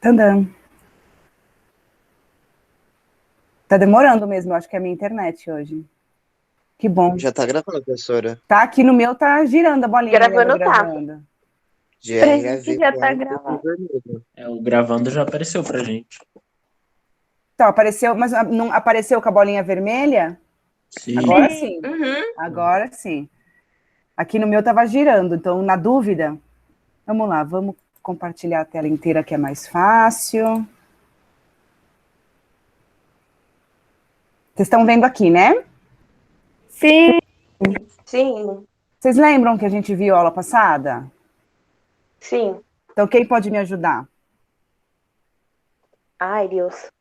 Tandam. Tá demorando mesmo, eu acho que é a minha internet hoje. Que bom. Já tá gravando, professora. Tá aqui no meu, tá girando a bolinha. Gravando, gravando. Pra gente já tá gravando. O gravando já apareceu pra gente. Então, apareceu, mas não apareceu com a bolinha vermelha? Sim. Agora sim. Uhum. Agora sim. Aqui no meu tava girando, então, na dúvida, vamos lá, vamos compartilhar a tela inteira que é mais fácil. Vocês estão vendo aqui, né? Sim. Sim. Vocês lembram que a gente viu a aula passada? Sim. Então, quem pode me ajudar? Ai, Deus.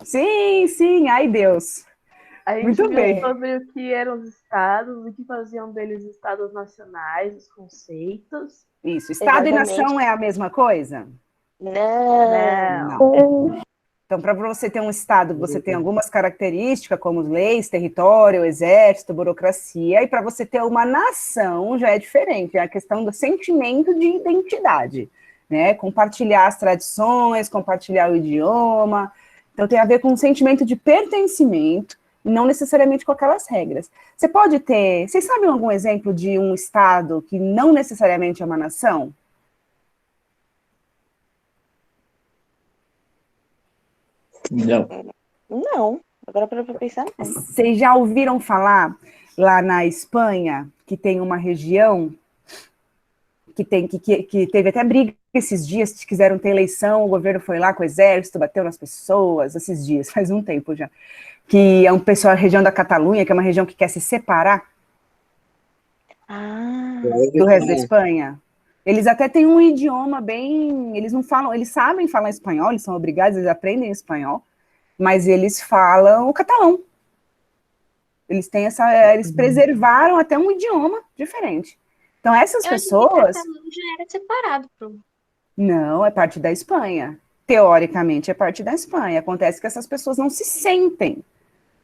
Sim, sim, ai Deus. A gente Muito viu bem. sobre o que eram os estados, o que faziam deles estados nacionais, os conceitos. Isso, Estado Exatamente. e nação é a mesma coisa? Não. Não. Então, para você ter um Estado, você tem algumas características, como leis, território, exército, burocracia, e para você ter uma nação já é diferente, é a questão do sentimento de identidade, né? Compartilhar as tradições, compartilhar o idioma. Então, tem a ver com um sentimento de pertencimento, e não necessariamente com aquelas regras. Você pode ter... Vocês sabem algum exemplo de um Estado que não necessariamente é uma nação? Não. Não. Agora para pensar, não. Vocês já ouviram falar lá na Espanha que tem uma região que teve até briga esses dias, que quiseram ter eleição, o governo foi lá com o exército, bateu nas pessoas, esses dias, faz um tempo já, que é a região da Catalunha, que é uma região que quer se separar do resto da Espanha. Eles até têm um idioma bem, eles não falam, eles sabem falar espanhol, eles são obrigados, eles aprendem espanhol, mas eles falam o catalão. Eles têm eles preservaram até um idioma diferente. Então, essas pessoas... já era separado. Não, é parte da Espanha. Teoricamente, é parte da Espanha. Acontece que essas pessoas não se sentem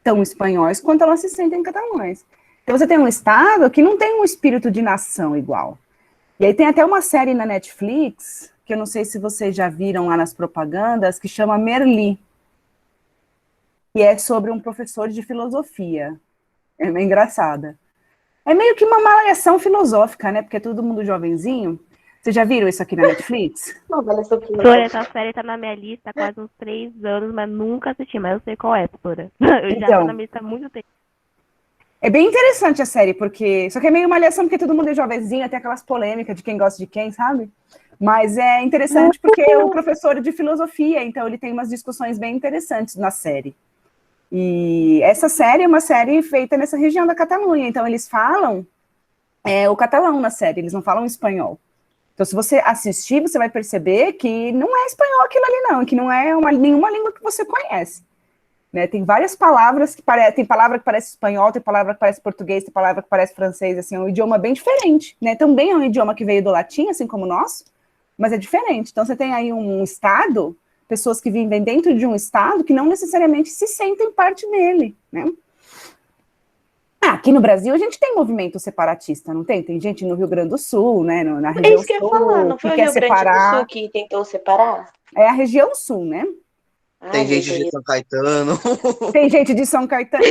tão espanhóis quanto elas se sentem catalães. Então, você tem um Estado que não tem um espírito de nação igual. E aí tem até uma série na Netflix, que eu não sei se vocês já viram lá nas propagandas, que chama Merli. E é sobre um professor de filosofia. É meio engraçada. É meio que uma malhação filosófica, né? Porque é todo mundo jovenzinho. Vocês já viram isso aqui na Netflix? Flora, essa série tá na minha lista há quase uns 3 anos, mas nunca assisti, mas eu sei qual é, Flora. Eu já tô na minha lista há muito tempo. É bem interessante a série, porque... Só que é meio malhação, porque todo mundo é jovenzinho, tem aquelas polêmicas de quem gosta de quem, sabe? Mas é interessante porque é um professor de filosofia, então ele tem umas discussões bem interessantes na série. E essa série é uma série feita nessa região da Catalunha, então eles falam o catalão na série, eles não falam espanhol. Então, se você assistir, você vai perceber que não é espanhol aquilo ali não, que não é nenhuma língua que você conhece. Né? Tem várias palavras que tem palavra que parece espanhol, tem palavra que parece português, tem palavra que parece francês, assim, é um idioma bem diferente, né? Também é um idioma que veio do latim, assim como o nosso, mas é diferente. Então, você tem aí um estado, pessoas que vivem dentro de um estado que não necessariamente se sentem parte dele, né? Aqui no Brasil a gente tem movimento separatista, não tem? Tem gente no Rio Grande do Sul, né? Na região É isso que eu ia falar, não foi o Rio Grande do Sul que tentou separar? É a região sul, né? Tem gente de São Caetano. Tem gente de São Caetano.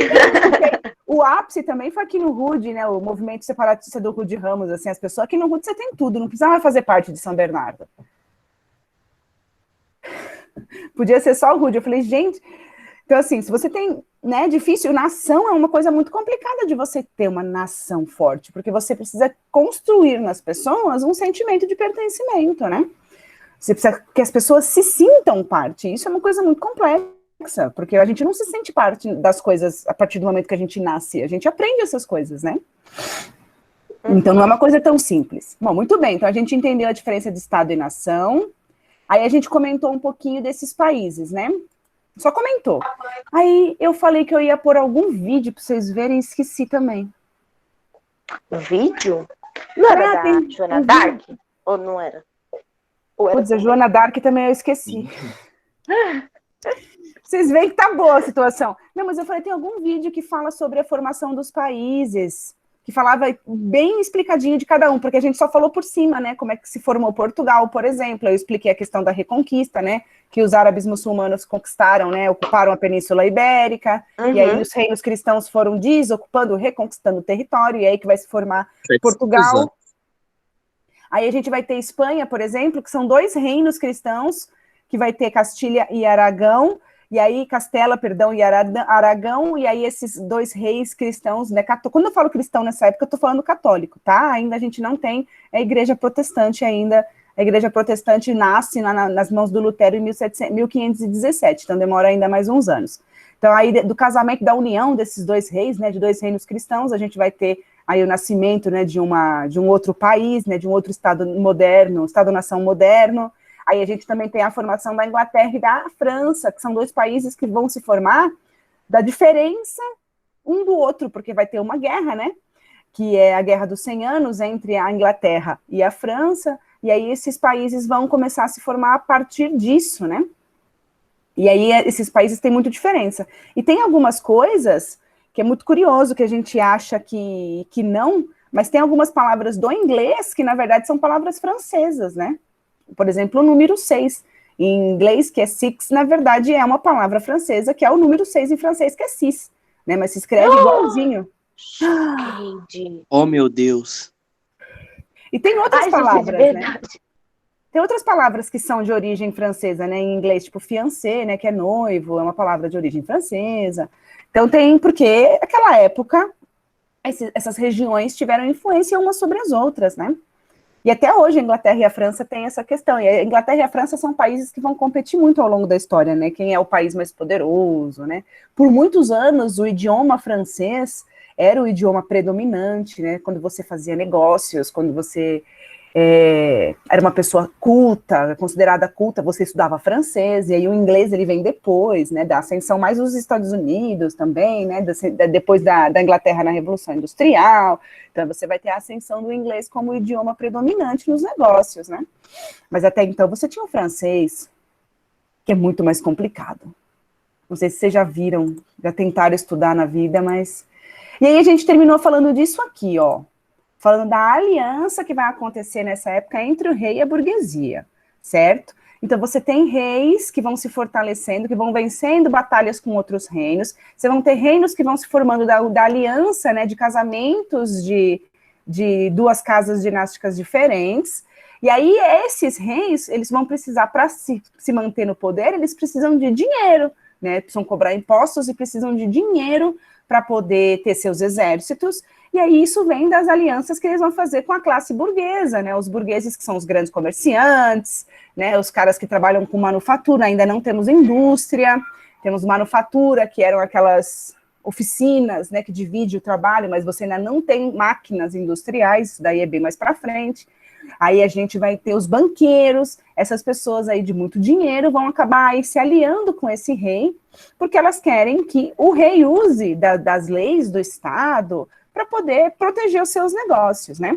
O ápice também foi aqui no RUD, né? O movimento separatista do RUD Ramos, assim, as pessoas aqui no RUD você tem tudo, não precisava fazer parte de São Bernardo. Podia ser só o RUD. Eu falei, gente... Então, assim, se você tem, né, difícil, nação é uma coisa muito complicada de você ter uma nação forte, porque você precisa construir nas pessoas um sentimento de pertencimento, né? Você precisa que as pessoas se sintam parte. Isso é uma coisa muito complexa, porque a gente não se sente parte das coisas a partir do momento que a gente nasce. A gente aprende essas coisas, né? Então, não é uma coisa tão simples. Bom, muito bem. Então, a gente entendeu a diferença de Estado e nação. Aí, a gente comentou um pouquinho desses países, né? Só comentou. Aí, eu falei que eu ia pôr algum vídeo para vocês verem e esqueci também. Vídeo? Não era da Joana Dark? Ou não era? Putz, a Joana Dark também eu esqueci. Vocês veem que tá boa a situação. Não, mas eu falei, tem algum vídeo que fala sobre a formação dos países, que falava bem explicadinho de cada um, porque a gente só falou por cima, né, como é que se formou Portugal, por exemplo. Eu expliquei a questão da Reconquista, né, que os árabes muçulmanos conquistaram, né, ocuparam a Península Ibérica, e aí os reinos cristãos foram desocupando, reconquistando o território, e aí que vai se formar Portugal. Aí a gente vai ter Espanha, por exemplo, que são 2 reinos cristãos, que vai ter Castilha e Aragão, e aí Castela, perdão, e Aragão, e aí esses 2 reis cristãos, né, quando eu falo cristão nessa época, eu tô falando católico, tá? Ainda a gente não tem a igreja protestante ainda, a igreja protestante nasce nas mãos do Lutero em 1517, então demora ainda mais uns anos. Então aí do casamento, da união desses 2 reis, né, de 2 reinos cristãos, a gente vai ter aí o nascimento, né, de um outro país, né, de um outro estado moderno, estado-nação moderno. Aí a gente também tem a formação da Inglaterra e da França, que são 2 países que vão se formar da diferença um do outro, porque vai ter uma guerra, né, que é a Guerra dos 100 Anos entre a Inglaterra e a França, e aí esses países vão começar a se formar a partir disso, né? E aí esses países têm muita diferença. E tem algumas coisas que é muito curioso, que a gente acha que não, mas tem algumas palavras do inglês que, na verdade, são palavras francesas, né? Por exemplo, o número 6, em inglês, que é six, na verdade, é uma palavra francesa, que é o número 6 em francês, que é cis, né? Mas se escreve igualzinho. Oh, meu Deus. E tem outras palavras, né? Tem outras palavras que são de origem francesa, né? Em inglês, tipo fiancé, né? Que é noivo, é uma palavra de origem francesa. Então tem, porque naquela época, essas regiões tiveram influência umas sobre as outras, né? E até hoje a Inglaterra e a França têm essa questão. E a Inglaterra e a França são países que vão competir muito ao longo da história, né? Quem é o país mais poderoso, né? Por muitos anos, o idioma francês era o idioma predominante, né? Quando você fazia negócios, quando você era uma pessoa culta, considerada culta, você estudava francês, e aí o inglês ele vem depois, né, da ascensão mais dos Estados Unidos também, né, depois da Inglaterra na Revolução Industrial, então você vai ter a ascensão do inglês como idioma predominante nos negócios, né, mas até então você tinha o francês, que é muito mais complicado, não sei se vocês já viram, já tentaram estudar na vida, mas... E aí a gente terminou falando disso aqui, ó, falando da aliança que vai acontecer nessa época entre o rei e a burguesia, certo? Então, você tem reis que vão se fortalecendo, que vão vencendo batalhas com outros reinos, você vão ter reinos que vão se formando da aliança, né, de casamentos de 2 casas dinásticas diferentes, e aí esses reis, eles vão precisar, para se manter no poder, eles precisam de dinheiro, né, precisam cobrar impostos e precisam de dinheiro para poder ter seus exércitos, e aí isso vem das alianças que eles vão fazer com a classe burguesa, né, os burgueses que são os grandes comerciantes, né, os caras que trabalham com manufatura, ainda não temos indústria, temos manufatura, que eram aquelas oficinas, né, que divide o trabalho, mas você ainda não tem máquinas industriais, isso daí é bem mais para frente. Aí a gente vai ter os banqueiros, essas pessoas aí de muito dinheiro vão acabar aí se aliando com esse rei, porque elas querem que o rei use das leis do Estado para poder proteger os seus negócios, né?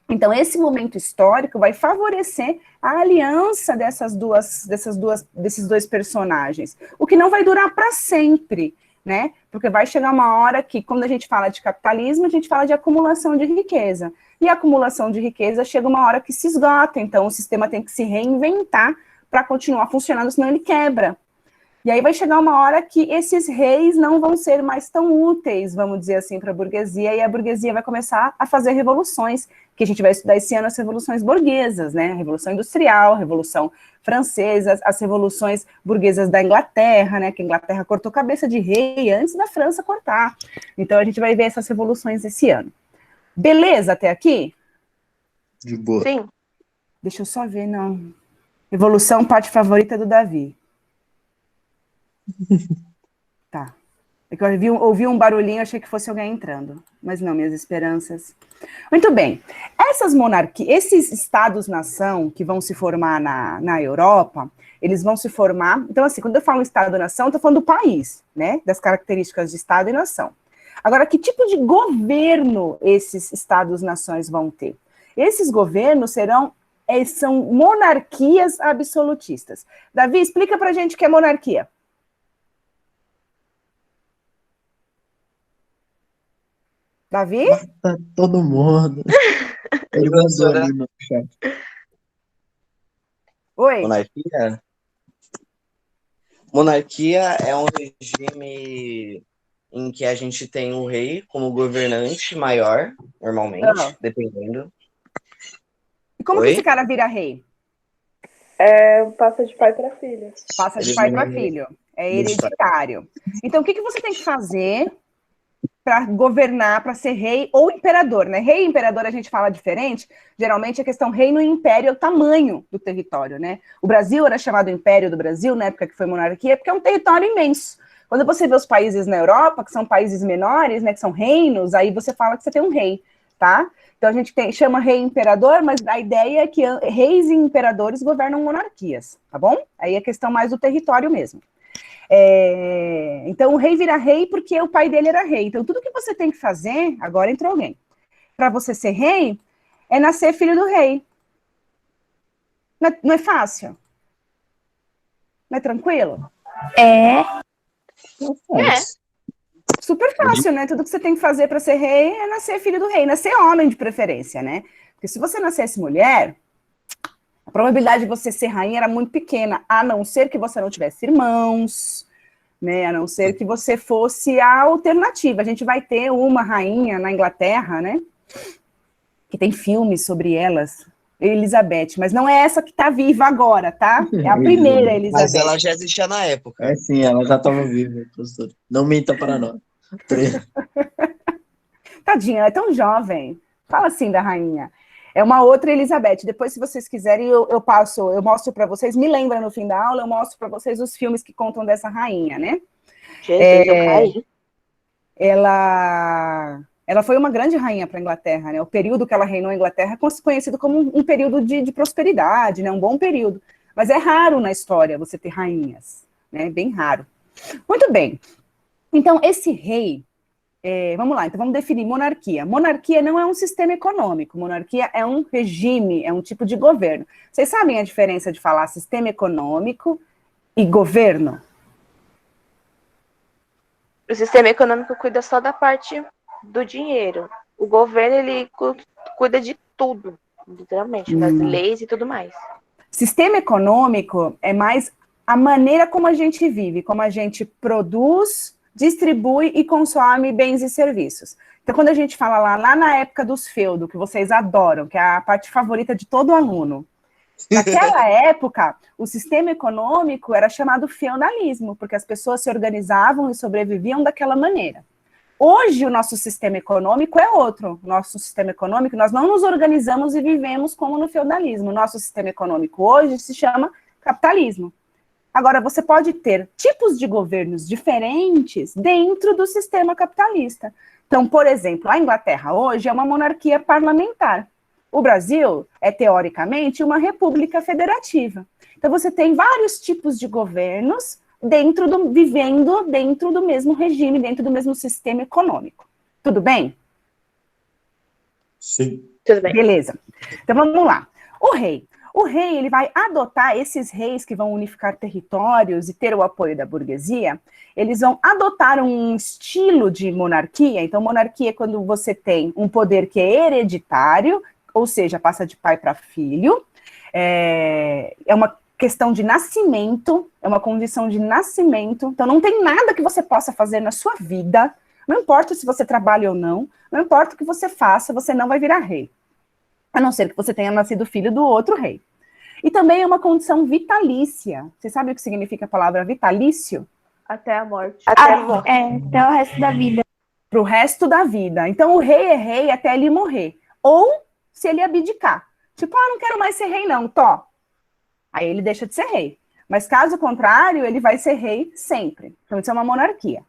Então, esse momento histórico vai favorecer a aliança desses dois personagens, o que não vai durar para sempre, né? Porque vai chegar uma hora que, quando a gente fala de capitalismo, a gente fala de acumulação de riqueza. E a acumulação de riqueza chega uma hora que se esgota, então o sistema tem que se reinventar para continuar funcionando, senão ele quebra. E aí vai chegar uma hora que esses reis não vão ser mais tão úteis, vamos dizer assim, para a burguesia, e a burguesia vai começar a fazer revoluções, que a gente vai estudar esse ano as revoluções burguesas, né? A Revolução Industrial, a Revolução Francesa, as revoluções burguesas da Inglaterra, né? Que a Inglaterra cortou cabeça de rei antes da França cortar. Então a gente vai ver essas revoluções esse ano. Beleza até aqui? De boa. Sim. Deixa eu só ver, não. Revolução, parte favorita do Davi. Tá. É que eu ouvi um barulhinho, achei que fosse alguém entrando. Mas não, minhas esperanças. Muito bem. Essas monarquias, esses estados-nação que vão se formar na Europa, eles vão se formar... Então, assim, quando eu falo estado-nação, eu estou falando do país, né? Das características de estado e nação. Agora, que tipo de governo esses estados-nações vão ter? Esses governos são monarquias absolutistas. Davi, explica pra gente o que é monarquia. Davi? Tá todo mundo. Ele mandou ali no chat. Oi. Monarquia é um regime em que a gente tem um rei como governante maior, normalmente, dependendo. E como que esse cara vira rei? Passa de pai para filho. Passa de pai para filho. É hereditário. Então, o que você tem que fazer para governar, para ser rei ou imperador, né? Rei e imperador a gente fala diferente. Geralmente a questão reino e império é o tamanho do território, né? O Brasil era chamado Império do Brasil, na época que foi monarquia, porque é um território imenso. Quando você vê os países na Europa, que são países menores, né, que são reinos, aí você fala que você tem um rei, tá? Então a gente chama rei e imperador, mas a ideia é que reis e imperadores governam monarquias, tá bom? Aí é questão mais do território mesmo. Então o rei vira rei porque o pai dele era rei. Então tudo que você tem que fazer, agora entrou alguém, para você ser rei, é nascer filho do rei. Não é fácil? Não é tranquilo? Super fácil, né? Tudo que você tem que fazer para ser rei é nascer filho do rei, nascer homem de preferência, né? Porque se você nascesse mulher, a probabilidade de você ser rainha era muito pequena, a não ser que você não tivesse irmãos, né? A não ser que você fosse a alternativa. A gente vai ter uma rainha na Inglaterra, né? Que tem filmes sobre elas, Elizabeth, mas não é essa que tá viva agora, tá? É a primeira Elizabeth. Mas ela já existia na época. Sim, ela já estava viva, professor. Não minta para nós. Tadinha, ela é tão jovem. Fala assim da rainha. É uma outra Elizabeth. Depois, se vocês quiserem, eu mostro para vocês. Me lembra no fim da aula, eu mostro para vocês os filmes que contam dessa rainha, né? Jesus, eu caí. Ela foi uma grande rainha para a Inglaterra, né? O período que ela reinou na Inglaterra é conhecido como um período de prosperidade, né? Um bom período. Mas é raro na história você ter rainhas, né? Bem raro. Muito bem. Então, esse rei, vamos lá, então vamos definir monarquia. Monarquia não é um sistema econômico, monarquia é um regime, é um tipo de governo. Vocês sabem a diferença de falar sistema econômico e governo? O sistema econômico cuida só da parte do dinheiro. O governo, ele cuida de tudo, literalmente, das leis e tudo mais. Sistema econômico é mais a maneira como a gente vive, como a gente produz, distribui e consome bens e serviços. Então, quando a gente fala lá na época dos feudos, que vocês adoram, que é a parte favorita de todo aluno, naquela época, o sistema econômico era chamado feudalismo, porque as pessoas se organizavam e sobreviviam daquela maneira. Hoje, o nosso sistema econômico é outro. Nosso sistema econômico, nós não nos organizamos e vivemos como no feudalismo. Nosso sistema econômico hoje se chama capitalismo. Agora, você pode ter tipos de governos diferentes dentro do sistema capitalista. Então, por exemplo, a Inglaterra hoje é uma monarquia parlamentar. O Brasil é, teoricamente, uma república federativa. Então, você tem vários tipos de governos vivendo dentro do mesmo regime, dentro do mesmo sistema econômico. Tudo bem? Sim. Tudo bem. Beleza. Então, vamos lá. O rei, ele vai adotar esses reis que vão unificar territórios e ter o apoio da burguesia, eles vão adotar um estilo de monarquia. Então, monarquia é quando você tem um poder que é hereditário, ou seja, passa de pai para filho, é uma questão de nascimento, é uma condição de nascimento, então não tem nada que você possa fazer na sua vida, não importa se você trabalha ou não importa o que você faça, você não vai virar rei, a não ser que você tenha nascido filho do outro rei. E também é uma condição vitalícia. Você sabe o que significa a palavra vitalício? Até a morte. Até a morte. Até o resto da vida. Para o resto da vida. Então o rei é rei até ele morrer, ou se ele abdicar. Tipo, não quero mais ser rei não, Aí ele deixa de ser rei. Mas caso contrário, ele vai ser rei sempre. Então isso é uma monarquia.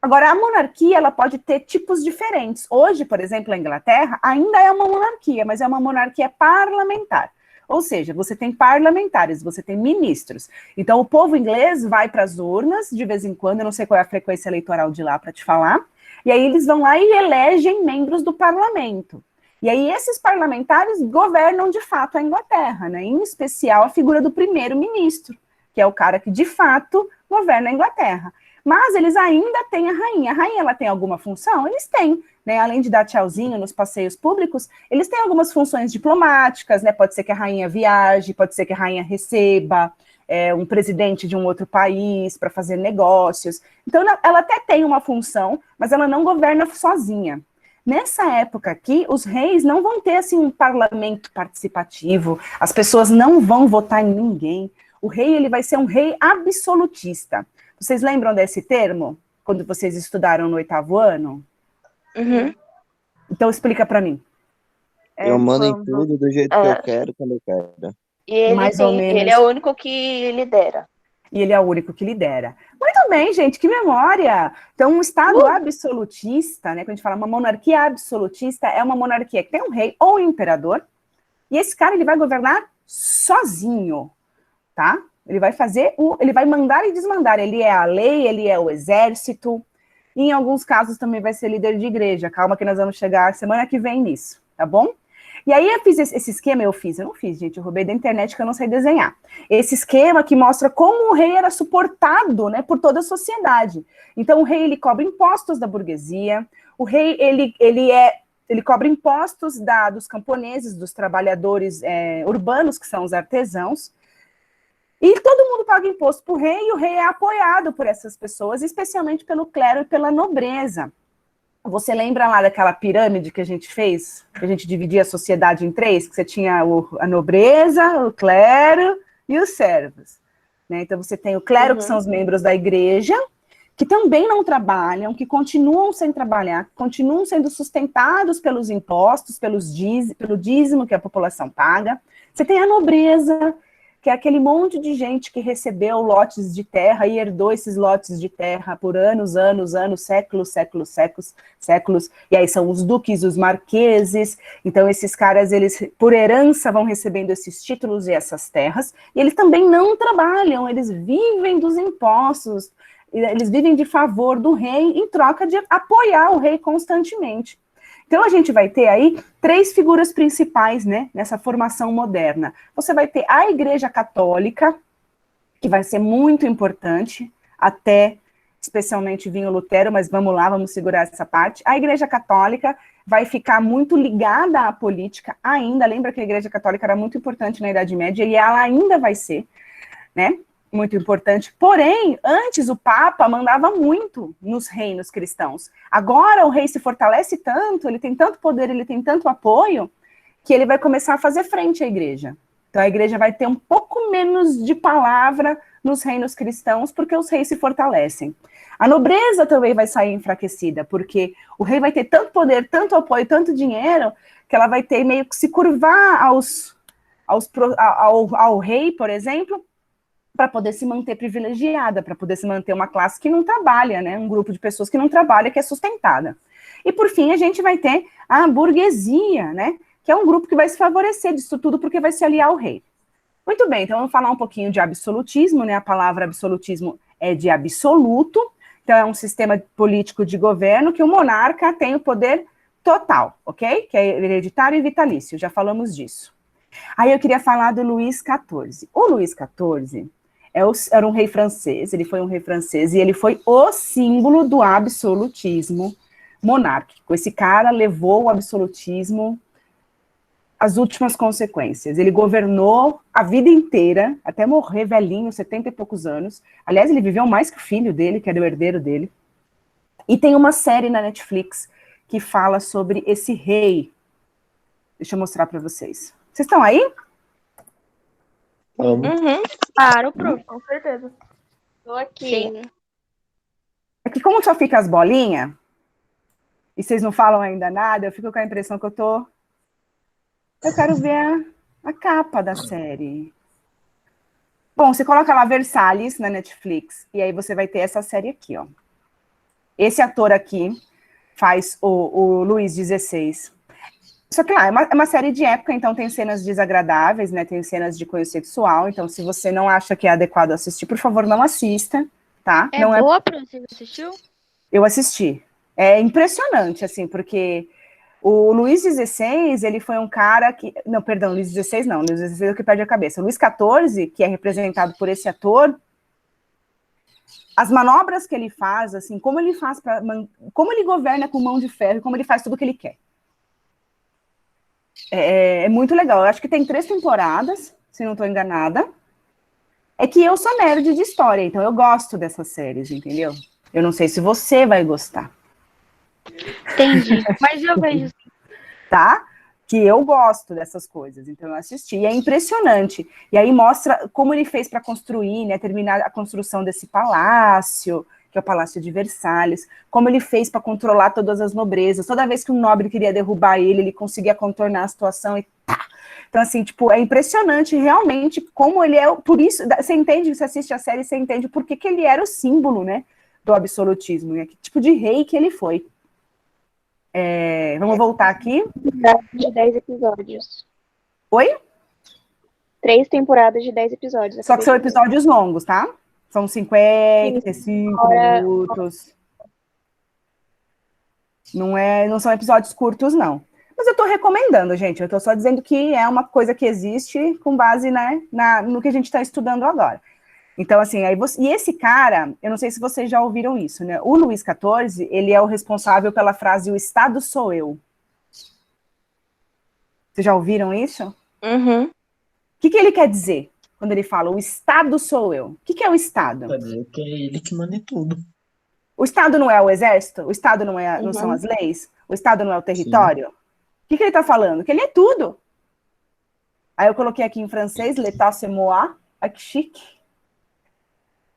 Agora, a monarquia, ela pode ter tipos diferentes. Hoje, por exemplo, a Inglaterra ainda é uma monarquia, mas é uma monarquia parlamentar. Ou seja, você tem parlamentares, você tem ministros. Então, o povo inglês vai para as urnas, de vez em quando, eu não sei qual é a frequência eleitoral de lá para te falar, e aí eles vão lá e elegem membros do parlamento. E aí esses parlamentares governam de fato a Inglaterra, né? Em especial a figura do primeiro-ministro, que é o cara que de fato governa a Inglaterra. Mas eles ainda têm a rainha. A rainha, ela tem alguma função? Eles têm. né, além de dar tchauzinho nos passeios públicos, eles têm algumas funções diplomáticas, né, pode ser que a rainha viaje, pode ser que a rainha receba um presidente de um outro país para fazer negócios. Então, ela até tem uma função, mas ela não governa sozinha. Nessa época aqui, os reis não vão ter assim, um parlamento participativo, as pessoas não vão votar em ninguém. O rei ele vai ser um rei absolutista. Vocês lembram desse termo? Quando vocês estudaram no 8º ano? Uhum. Então, explica para mim. Eu mando em tudo do jeito que eu quero, quando eu quero. E ele, Mais ou menos. ele é o único que lidera. E ele é o único que lidera. Muito bem, gente, que memória! Então, um Estado absolutista, né, quando a gente fala uma monarquia absolutista, é uma monarquia que tem um rei ou um imperador, e esse cara, ele vai governar sozinho, tá? Ele vai ele vai mandar e desmandar, ele é a lei, ele é o exército, e em alguns casos também vai ser líder de igreja. Calma que nós vamos chegar semana que vem nisso, tá bom? E aí eu fiz esse esquema, eu não fiz, gente, eu roubei da internet que eu não sei desenhar. Esse esquema que mostra como o rei era suportado, né, por toda a sociedade. Então o rei, ele cobra impostos da burguesia, o rei, ele cobra impostos dos camponeses, dos trabalhadores urbanos, que são os artesãos, e todo mundo paga imposto para o rei, e o rei é apoiado por essas pessoas, especialmente pelo clero e pela nobreza. Você lembra lá daquela pirâmide que a gente fez? Que a gente dividia a sociedade em 3? Que você tinha a nobreza, o clero e os servos. Né? Então você tem o clero, que são os membros da igreja, que também não trabalham, que continuam sem trabalhar, continuam sendo sustentados pelos impostos, pelo dízimo que a população paga. Você tem a nobreza, que é aquele monte de gente que recebeu lotes de terra e herdou esses lotes de terra por anos, séculos, e aí são os duques, os marqueses. Então esses caras, eles por herança vão recebendo esses títulos e essas terras, e eles também não trabalham, eles vivem dos impostos, eles vivem de favor do rei em troca de apoiar o rei constantemente. Então, a gente vai ter aí 3 figuras principais, né, nessa formação moderna. Você vai ter a Igreja Católica, que vai ser muito importante, até especialmente vir o Lutero, mas vamos lá, vamos segurar essa parte. A Igreja Católica vai ficar muito ligada à política ainda. Lembra que a Igreja Católica era muito importante na Idade Média, e ela ainda vai ser, né? Muito importante, porém, antes o Papa mandava muito nos reinos cristãos. Agora o rei se fortalece tanto, ele tem tanto poder, ele tem tanto apoio, que ele vai começar a fazer frente à igreja. Então a igreja vai ter um pouco menos de palavra nos reinos cristãos, porque os reis se fortalecem. A nobreza também vai sair enfraquecida, porque o rei vai ter tanto poder, tanto apoio, tanto dinheiro, que ela vai ter meio que se curvar ao rei, por exemplo, para poder se manter privilegiada, para poder se manter uma classe que não trabalha, né? Um grupo de pessoas que não trabalha, que é sustentada. E, por fim, a gente vai ter a burguesia, né? Que é um grupo que vai se favorecer disso tudo, porque vai se aliar ao rei. Muito bem, então vamos falar um pouquinho de absolutismo, né? A palavra absolutismo é de absoluto, então é um sistema político de governo que o monarca tem o poder total, ok? Que é hereditário e vitalício, já falamos disso. Aí eu queria falar do Luís XIV. O Luís XIV era um rei francês, ele foi um rei francês, e ele foi o símbolo do absolutismo monárquico. Esse cara levou o absolutismo às últimas consequências. Ele governou a vida inteira, até morrer velhinho, 70 e poucos anos. Aliás, ele viveu mais que o filho dele, que era o herdeiro dele. E tem uma série na Netflix que fala sobre esse rei. Deixa eu mostrar para vocês. Vocês estão aí? Claro, prof, com certeza. Tô aqui. Sim. É que como só fica as bolinhas, e vocês não falam ainda nada, eu fico com a impressão que eu quero ver a capa da série. Bom, você coloca lá Versalhes na Netflix, e aí você vai ter essa série aqui, ó. Esse ator aqui faz o Luís XVI. Só que lá, é uma série de época, então tem cenas desagradáveis, né? Tem cenas de cunho sexual, então se você não acha que é adequado assistir, por favor, não assista, tá? É não boa, Pro? Você assistiu? Eu assisti. É impressionante, assim, porque o Luís XVI, ele foi um cara que... Não, perdão, Luís XVI não, Luís XVI é o que perde a cabeça. O Luís XIV, que é representado por esse ator, as manobras que ele faz, assim, como ele governa com mão de ferro e como ele faz tudo o que ele quer. É muito legal. Eu acho que tem 3 temporadas, se não estou enganada. É que eu sou nerd de história, então eu gosto dessas séries, entendeu? Eu não sei se você vai gostar. Entendi. Mas eu vejo. Tá? Que eu gosto dessas coisas, então eu assisti. E é impressionante. E aí mostra como ele fez para construir, né, terminar a construção desse palácio, que é o Palácio de Versalhes, como ele fez para controlar todas as nobrezas. Toda vez que um nobre queria derrubar ele conseguia contornar a situação e tá. Então, assim, tipo, é impressionante realmente como ele é, por isso, você entende, você assiste a série, você entende por que ele era o símbolo, né, do absolutismo, né, que tipo de rei que ele foi. Vamos voltar aqui. De 10 episódios. Oi? 3 temporadas de 10 episódios. Só que são episódios longos, tá? São 55 minutos. Não são episódios curtos, não. Mas eu tô recomendando, gente. Eu tô só dizendo que é uma coisa que existe com base, né, no que a gente está estudando agora. Então, assim, e esse cara, eu não sei se vocês já ouviram isso, né? O Luís XIV, ele é o responsável pela frase "o Estado sou eu". Vocês já ouviram isso? Uhum. O que ele quer dizer quando ele fala "o Estado sou eu"? O que é o Estado? Quer dizer que é ele que manda em tudo. O Estado não é o exército? O Estado não são as leis? O Estado não é o território? O que ele está falando? Que ele é tudo. Aí eu coloquei aqui em francês, l'état c'est moi. Ai, que chique.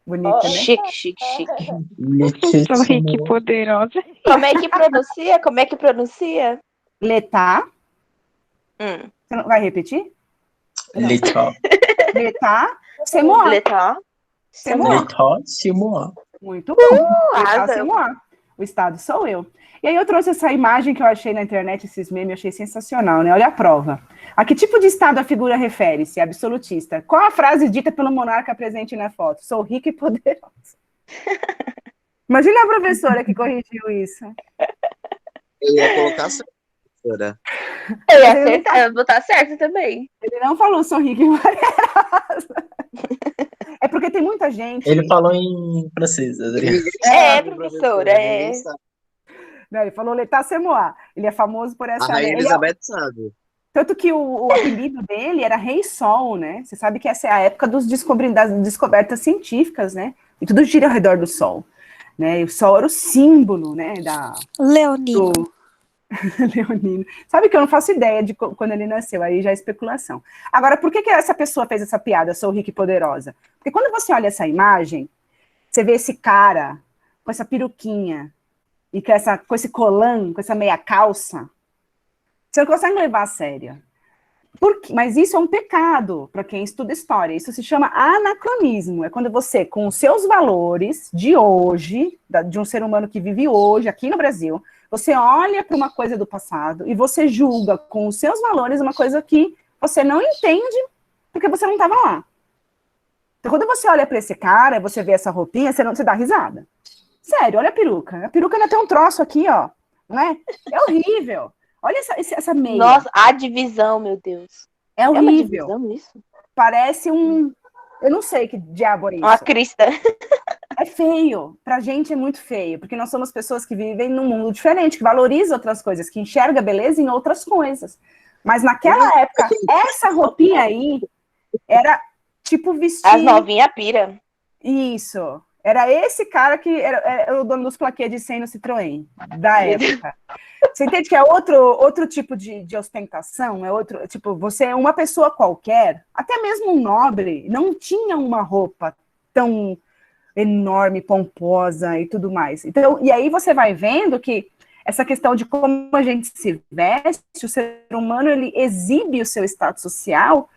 Bonita, né? Chique. Sou rica e poderosa. Como é que pronuncia? L'état. Você não vai repetir? L'état. L'état c'est moi. L'état. C'est moi. L'état, c'est moi. Muito bom. L'état, c'est Asa. moi. O Estado sou eu. E aí eu trouxe essa imagem que eu achei na internet, esses memes, eu achei sensacional, né? Olha a prova. A que tipo de Estado a figura refere-se? Absolutista. Qual a frase dita pelo monarca presente na foto? Sou rica e poderosa. Imagina a professora que corrigiu isso. Eu ia colocar essa professora. Eu ia acertar, eu vou botar certo também. Ele não falou sou rica e poderosa. É porque tem muita gente... Ele falou em francês, Adriano. Professora, é. Não, ele falou l'état c'est moi. Ele é famoso por essa... A Rainha Elizabeth sabe. Tanto que o apelido dele era Rei Sol, né? Você sabe que essa é a época das descobertas científicas, né? E tudo gira ao redor do Sol. Né? E o Sol era o símbolo, né? Leonino. Leonino. Sabe que eu não faço ideia de quando ele nasceu, aí já é especulação. Agora, por que essa pessoa fez essa piada, sou rica e poderosa? Porque quando você olha essa imagem, você vê esse cara com essa peruquinha e com esse colã, com essa meia calça, você não consegue levar a sério. Mas isso é um pecado para quem estuda história. Isso se chama anacronismo. É quando você, com os seus valores de hoje, de um ser humano que vive hoje, aqui no Brasil, você olha para uma coisa do passado e você julga com os seus valores uma coisa que você não entende porque você não estava lá. Então, quando você olha para esse cara, você vê essa roupinha, você dá risada. Sério, olha a peruca. A peruca ainda tem um troço aqui, ó. Não é? É horrível. Olha essa meia. Nossa, a divisão, meu Deus. É horrível. É uma divisão isso? Parece eu não sei que diabo é isso. Uma crista. É feio. Pra gente é muito feio, porque nós somos pessoas que vivem num mundo diferente, que valoriza outras coisas, que enxerga beleza em outras coisas. Mas naquela época, essa roupinha aí era tipo vestir... As novinhas pira. Isso. Era esse cara que era o dono dos plaquês de 100 no Citroën, da época. Você entende que é outro tipo de ostentação? É outro, tipo, você é uma pessoa qualquer, até mesmo um nobre, não tinha uma roupa tão enorme, pomposa e tudo mais. Então, e aí você vai vendo que essa questão de como a gente se veste, o ser humano, ele exibe o seu status social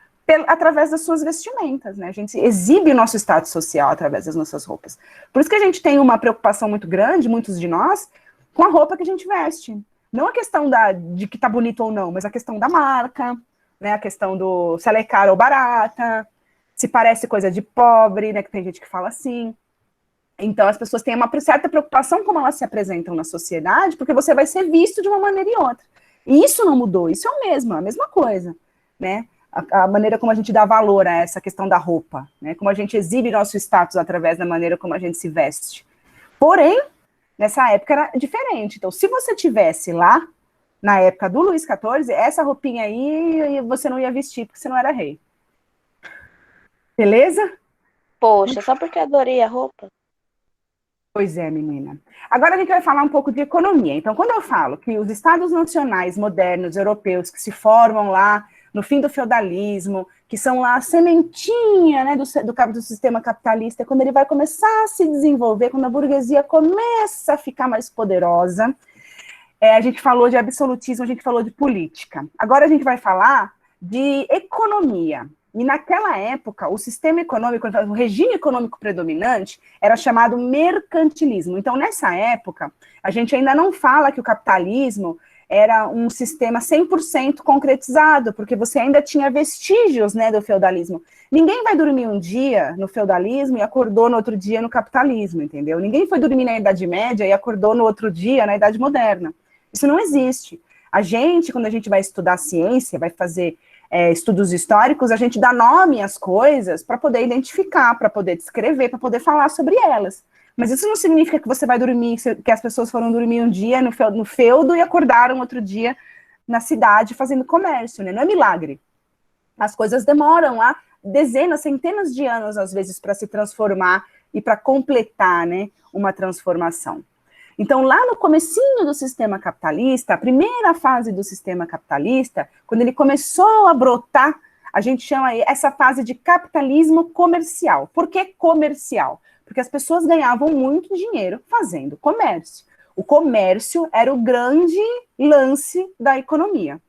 através das suas vestimentas, né? A gente exibe o nosso status social através das nossas roupas. Por isso que a gente tem uma preocupação muito grande, muitos de nós, com a roupa que a gente veste. Não a questão de que tá bonito ou não, mas a questão da marca, né? A questão se ela é cara ou barata, se parece coisa de pobre, né? Que tem gente que fala assim. Então, as pessoas têm uma certa preocupação como elas se apresentam na sociedade, porque você vai ser visto de uma maneira e outra. E isso não mudou, isso é a mesma coisa, né? a maneira como a gente dá valor a essa questão da roupa, né? Como a gente exibe nosso status através da maneira como a gente se veste. Porém, nessa época era diferente. Então, se você tivesse lá, na época do Luís XIV, essa roupinha aí você não ia vestir, porque você não era rei. Beleza? Poxa, só porque eu adorei a roupa. Pois é, menina. Agora a gente vai falar um pouco de economia. Então, quando eu falo que os estados nacionais modernos, europeus, que se formam lá no fim do feudalismo, que são lá a sementinha, né, do sistema capitalista, quando ele vai começar a se desenvolver, quando a burguesia começa a ficar mais poderosa, a gente falou de absolutismo, a gente falou de política. Agora a gente vai falar de economia. E naquela época, o sistema econômico, o regime econômico predominante era chamado mercantilismo. Então, nessa época, a gente ainda não fala que o capitalismo era um sistema 100% concretizado, porque você ainda tinha vestígios, né, do feudalismo. Ninguém vai dormir um dia no feudalismo e acordou no outro dia no capitalismo, entendeu? Ninguém foi dormir na Idade Média e acordou no outro dia na Idade Moderna. Isso não existe. A gente, quando a gente vai estudar ciência, vai fazer estudos históricos, a gente dá nome às coisas para poder identificar, para poder descrever, para poder falar sobre elas. Mas isso não significa que você vai dormir, que as pessoas foram dormir um dia no feudo e acordaram outro dia na cidade fazendo comércio, né? Não é milagre. As coisas demoram lá dezenas, centenas de anos, às vezes, para se transformar e para completar, né, uma transformação. Então, lá no comecinho do sistema capitalista, a primeira fase do sistema capitalista, quando ele começou a brotar, a gente chama essa fase de capitalismo comercial. Por que comercial? Porque as pessoas ganhavam muito dinheiro fazendo comércio. O comércio era o grande lance da economia.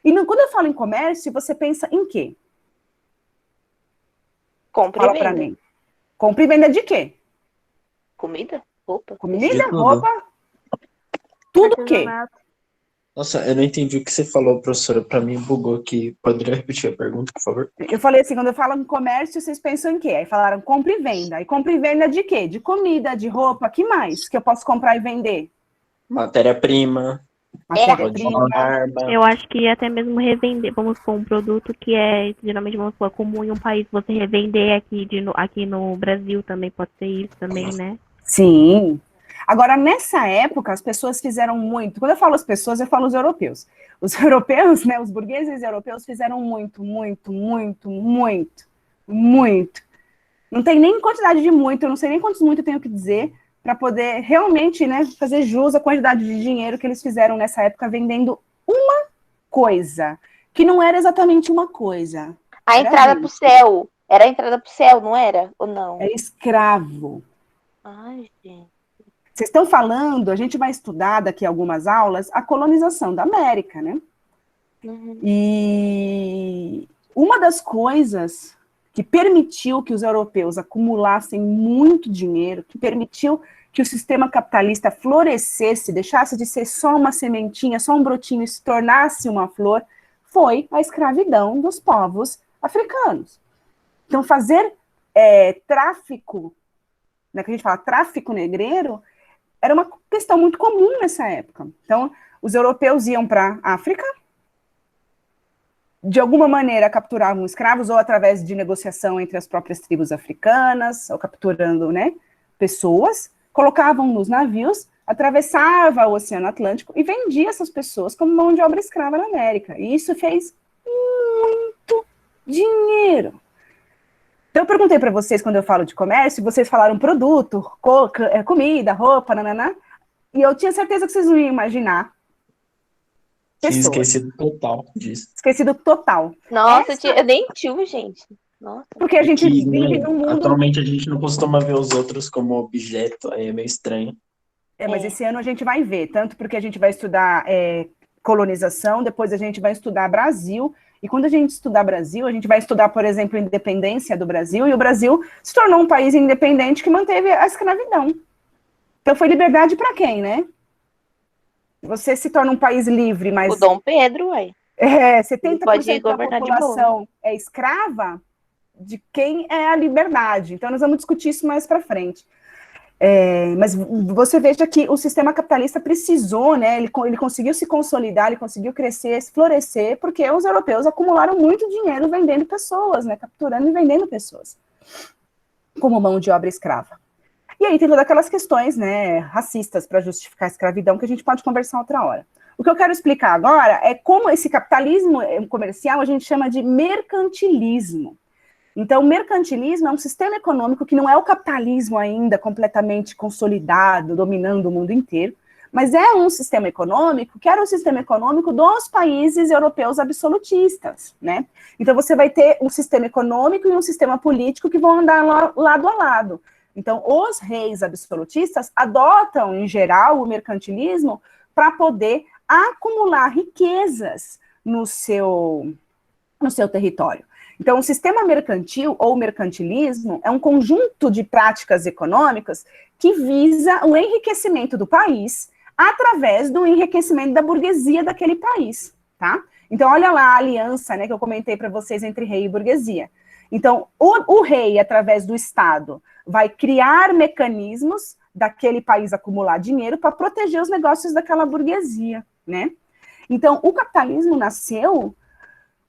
E quando eu falo em comércio, você pensa em quê? Compra Fala e para venda. mim. Compra e venda de quê? Comida? Roupa? Comida, tudo. roupa, tudo o quê? Artesanato. Nossa, eu não entendi o que você falou, professora. Pra mim, bugou aqui. Poderia repetir a pergunta, por favor? Eu falei assim, quando eu falo em comércio, vocês pensam em quê? Aí falaram compra e venda. E compra e venda de quê? De comida, de roupa, que mais que eu posso comprar e vender? Matéria-prima, Matéria-prima. arma. Eu acho que até mesmo revender, vamos supor, um produto que geralmente, vamos supor, comum em um país, você revender aqui no Brasil também pode ser isso também, né? Sim. Agora, nessa época, as pessoas fizeram muito. Quando eu falo as pessoas, eu falo os europeus. Os europeus, né, os burgueses europeus fizeram muito. Não tem nem quantidade de muito, eu não sei nem quantos muito eu tenho que dizer, para poder realmente, né, fazer jus à quantidade de dinheiro que eles fizeram nessa época vendendo uma coisa, que não era exatamente uma coisa. A Era entrada gente. pro céu. Era a entrada pro céu, não era? Ou não? Era escravo. Ai, gente. Vocês estão falando, a gente vai estudar daqui a algumas aulas, a colonização da América, né? Uhum. E uma das coisas que permitiu que os europeus acumulassem muito dinheiro, que permitiu que o sistema capitalista florescesse, deixasse de ser só uma sementinha, só um brotinho e se tornasse uma flor, foi a escravidão dos povos africanos. Então, fazer tráfico, né, que a gente fala tráfico negreiro, era uma questão muito comum nessa época. Então, os europeus iam para a África, de alguma maneira capturavam escravos, ou através de negociação entre as próprias tribos africanas, ou capturando, né, pessoas, colocavam nos navios, atravessava o Oceano Atlântico e vendia essas pessoas como mão de obra escrava na América. E isso fez muito dinheiro. Então, eu perguntei para vocês, quando eu falo de comércio, vocês falaram produto, comida, roupa, nananá, e eu tinha certeza que vocês não iam imaginar. Tinha Pessoas. esquecido total disso. Esquecido total. Nossa, eu nem tive, gente. Nossa. Porque a gente Que, vive né, num mundo... atualmente a gente não costuma ver os outros como objeto, aí é meio estranho. Mas esse ano a gente vai ver, tanto porque a gente vai estudar colonização, depois a gente vai estudar Brasil, e quando a gente estudar Brasil, a gente vai estudar, por exemplo, a independência do Brasil, e o Brasil se tornou um país independente que manteve a escravidão. Então foi liberdade para quem, né? Você se torna um país livre, mas... O Dom Pedro, ué. 70% pode da governar de população é escrava, de quem é a liberdade. Então nós vamos discutir isso mais para frente. Mas você veja que o sistema capitalista precisou, né, ele conseguiu se consolidar, ele conseguiu crescer, florescer, porque os europeus acumularam muito dinheiro vendendo pessoas, né, capturando e vendendo pessoas, como mão de obra escrava. E aí tem todas aquelas questões, né, racistas para justificar a escravidão, que a gente pode conversar outra hora. O que eu quero explicar agora é como esse capitalismo comercial a gente chama de mercantilismo. Então, o mercantilismo é um sistema econômico que não é o capitalismo ainda completamente consolidado, dominando o mundo inteiro, mas é um sistema econômico que era o sistema econômico dos países europeus absolutistas, né? Então, você vai ter um sistema econômico e um sistema político que vão andar lado a lado. Então, os reis absolutistas adotam, em geral, o mercantilismo para poder acumular riquezas no seu território. Então, o sistema mercantil ou mercantilismo é um conjunto de práticas econômicas que visa o enriquecimento do país através do enriquecimento da burguesia daquele país, tá? Então, olha lá a aliança, né, que eu comentei para vocês entre rei e burguesia. Então, o rei, através do Estado, vai criar mecanismos daquele país acumular dinheiro para proteger os negócios daquela burguesia, né? Então, o capitalismo nasceu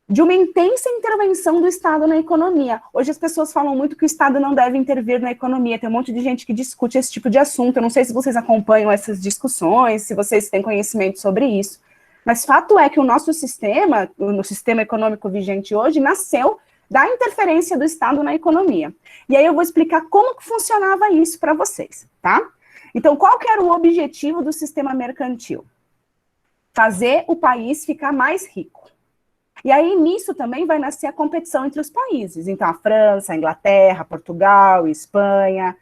de uma intensa intervenção do Estado na economia. Hoje as pessoas falam muito que o Estado não deve intervir na economia, tem um monte de gente que discute esse tipo de assunto, eu não sei se vocês acompanham essas discussões, se vocês têm conhecimento sobre isso, mas fato é que o nosso sistema, o sistema econômico vigente hoje, nasceu da interferência do Estado na economia. E aí eu vou explicar como que funcionava isso para vocês, tá? Então, qual que era o objetivo do sistema mercantil? Fazer o país ficar mais rico. E aí, nisso também vai nascer a competição entre os países. Então, a França, a Inglaterra, Portugal, Espanha.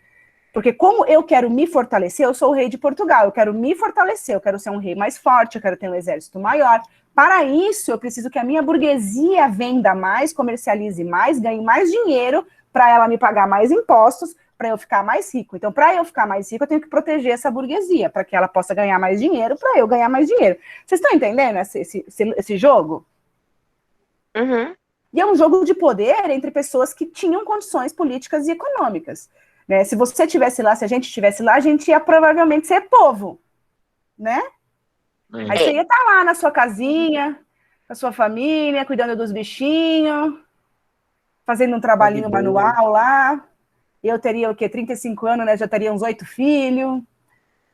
Porque como eu quero me fortalecer, eu sou o rei de Portugal, eu quero me fortalecer, eu quero ser um rei mais forte, eu quero ter um exército maior. Para isso, eu preciso que a minha burguesia venda mais, comercialize mais, ganhe mais dinheiro, para ela me pagar mais impostos, para eu ficar mais rico. Então, para eu ficar mais rico, eu tenho que proteger essa burguesia, para que ela possa ganhar mais dinheiro, para eu ganhar mais dinheiro. Vocês estão entendendo esse jogo? Uhum. E é um jogo de poder entre pessoas que tinham condições políticas e econômicas. Né? Se você estivesse lá, se a gente estivesse lá, a gente ia provavelmente ser povo, né? Aí você ia estar lá na sua casinha, com a sua família, cuidando dos bichinhos, fazendo um trabalhinho manual lá. Eu teria o quê? 35 anos, né? Já teria uns 8 filhos,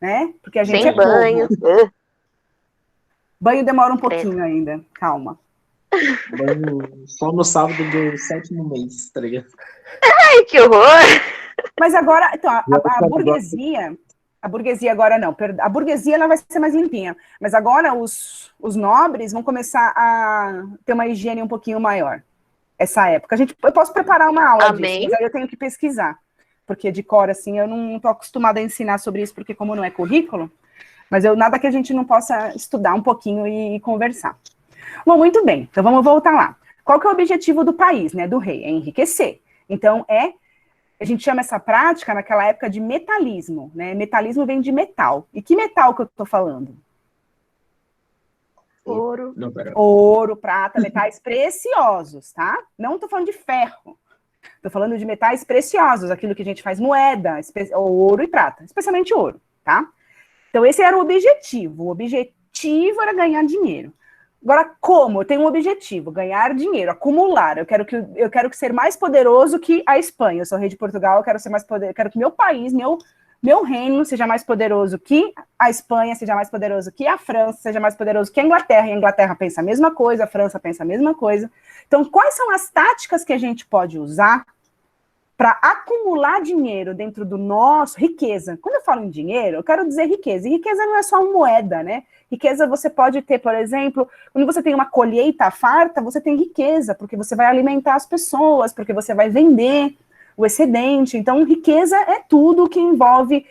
né? Porque a gente Sem é banho. povo. Banho demora um pouquinho ainda, calma. Banho só no sábado do 7º mês, tá ligado? Ai, que horror! Mas agora, então, a burguesia agora não, a burguesia ela vai ser mais limpinha, mas agora os nobres vão começar a ter uma higiene um pouquinho maior, essa época. Eu posso preparar uma aula disso, mas aí eu tenho que pesquisar, porque de cor, assim, eu não estou acostumada a ensinar sobre isso, porque como não é currículo, mas nada que a gente não possa estudar um pouquinho e conversar. Bom, muito bem, então vamos voltar lá. Qual que é o objetivo do país, né, do rei? É enriquecer. Então, a gente chama essa prática, naquela época, de metalismo, né? Metalismo vem de metal. E que metal que eu estou falando? Ouro. Não, pera. Ouro, prata, metais preciosos, tá? Não estou falando de ferro. Estou falando de metais preciosos, aquilo que a gente faz moeda, ouro e prata, especialmente ouro, tá? Então, esse era o objetivo. O objetivo era ganhar dinheiro. Agora, como? Eu tenho um objetivo, ganhar dinheiro, acumular. Eu quero ser mais poderoso que a Espanha. Eu sou rei de Portugal, eu quero ser mais poderoso, eu quero que meu país, meu reino seja mais poderoso que a Espanha, seja mais poderoso que a França, seja mais poderoso que a Inglaterra. E a Inglaterra pensa a mesma coisa, a França pensa a mesma coisa. Então, quais são as táticas que a gente pode usar para acumular dinheiro dentro do nosso... Riqueza. Quando eu falo em dinheiro, eu quero dizer riqueza. E riqueza não é só uma moeda, né? Riqueza você pode ter, por exemplo, quando você tem uma colheita farta, você tem riqueza, porque você vai alimentar as pessoas, porque você vai vender o excedente. Então, riqueza é tudo que envolve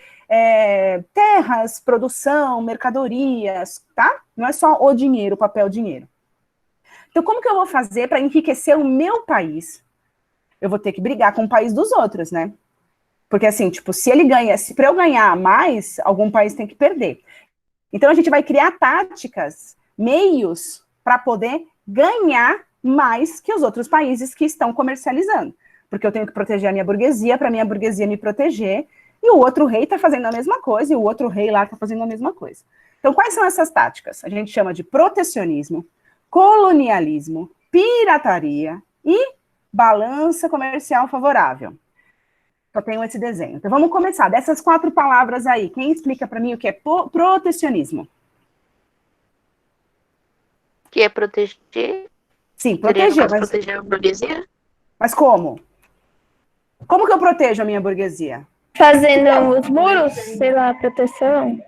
terras, produção, mercadorias, tá? Não é só o dinheiro, o papel dinheiro. Então, como que eu vou fazer para enriquecer o meu país? Eu vou ter que brigar com o país dos outros, né? Porque assim, tipo, para eu ganhar mais, algum país tem que perder. Então, a gente vai criar táticas, meios, para poder ganhar mais que os outros países que estão comercializando. Porque eu tenho que proteger a minha burguesia, para a minha burguesia me proteger, E o outro rei está fazendo a mesma coisa, e o outro rei lá está fazendo a mesma coisa. Então, quais são essas táticas? A gente chama de protecionismo, colonialismo, pirataria e balança comercial favorável. Só tenho esse desenho. Então, vamos começar. Dessas 4 palavras aí, quem explica para mim o que é protecionismo? Que é proteger? Sim, Seria, no proteger. caso, proteger a burguesia? Mas como? Como que eu protejo a minha burguesia? Fazendo os muros, sei lá, proteção.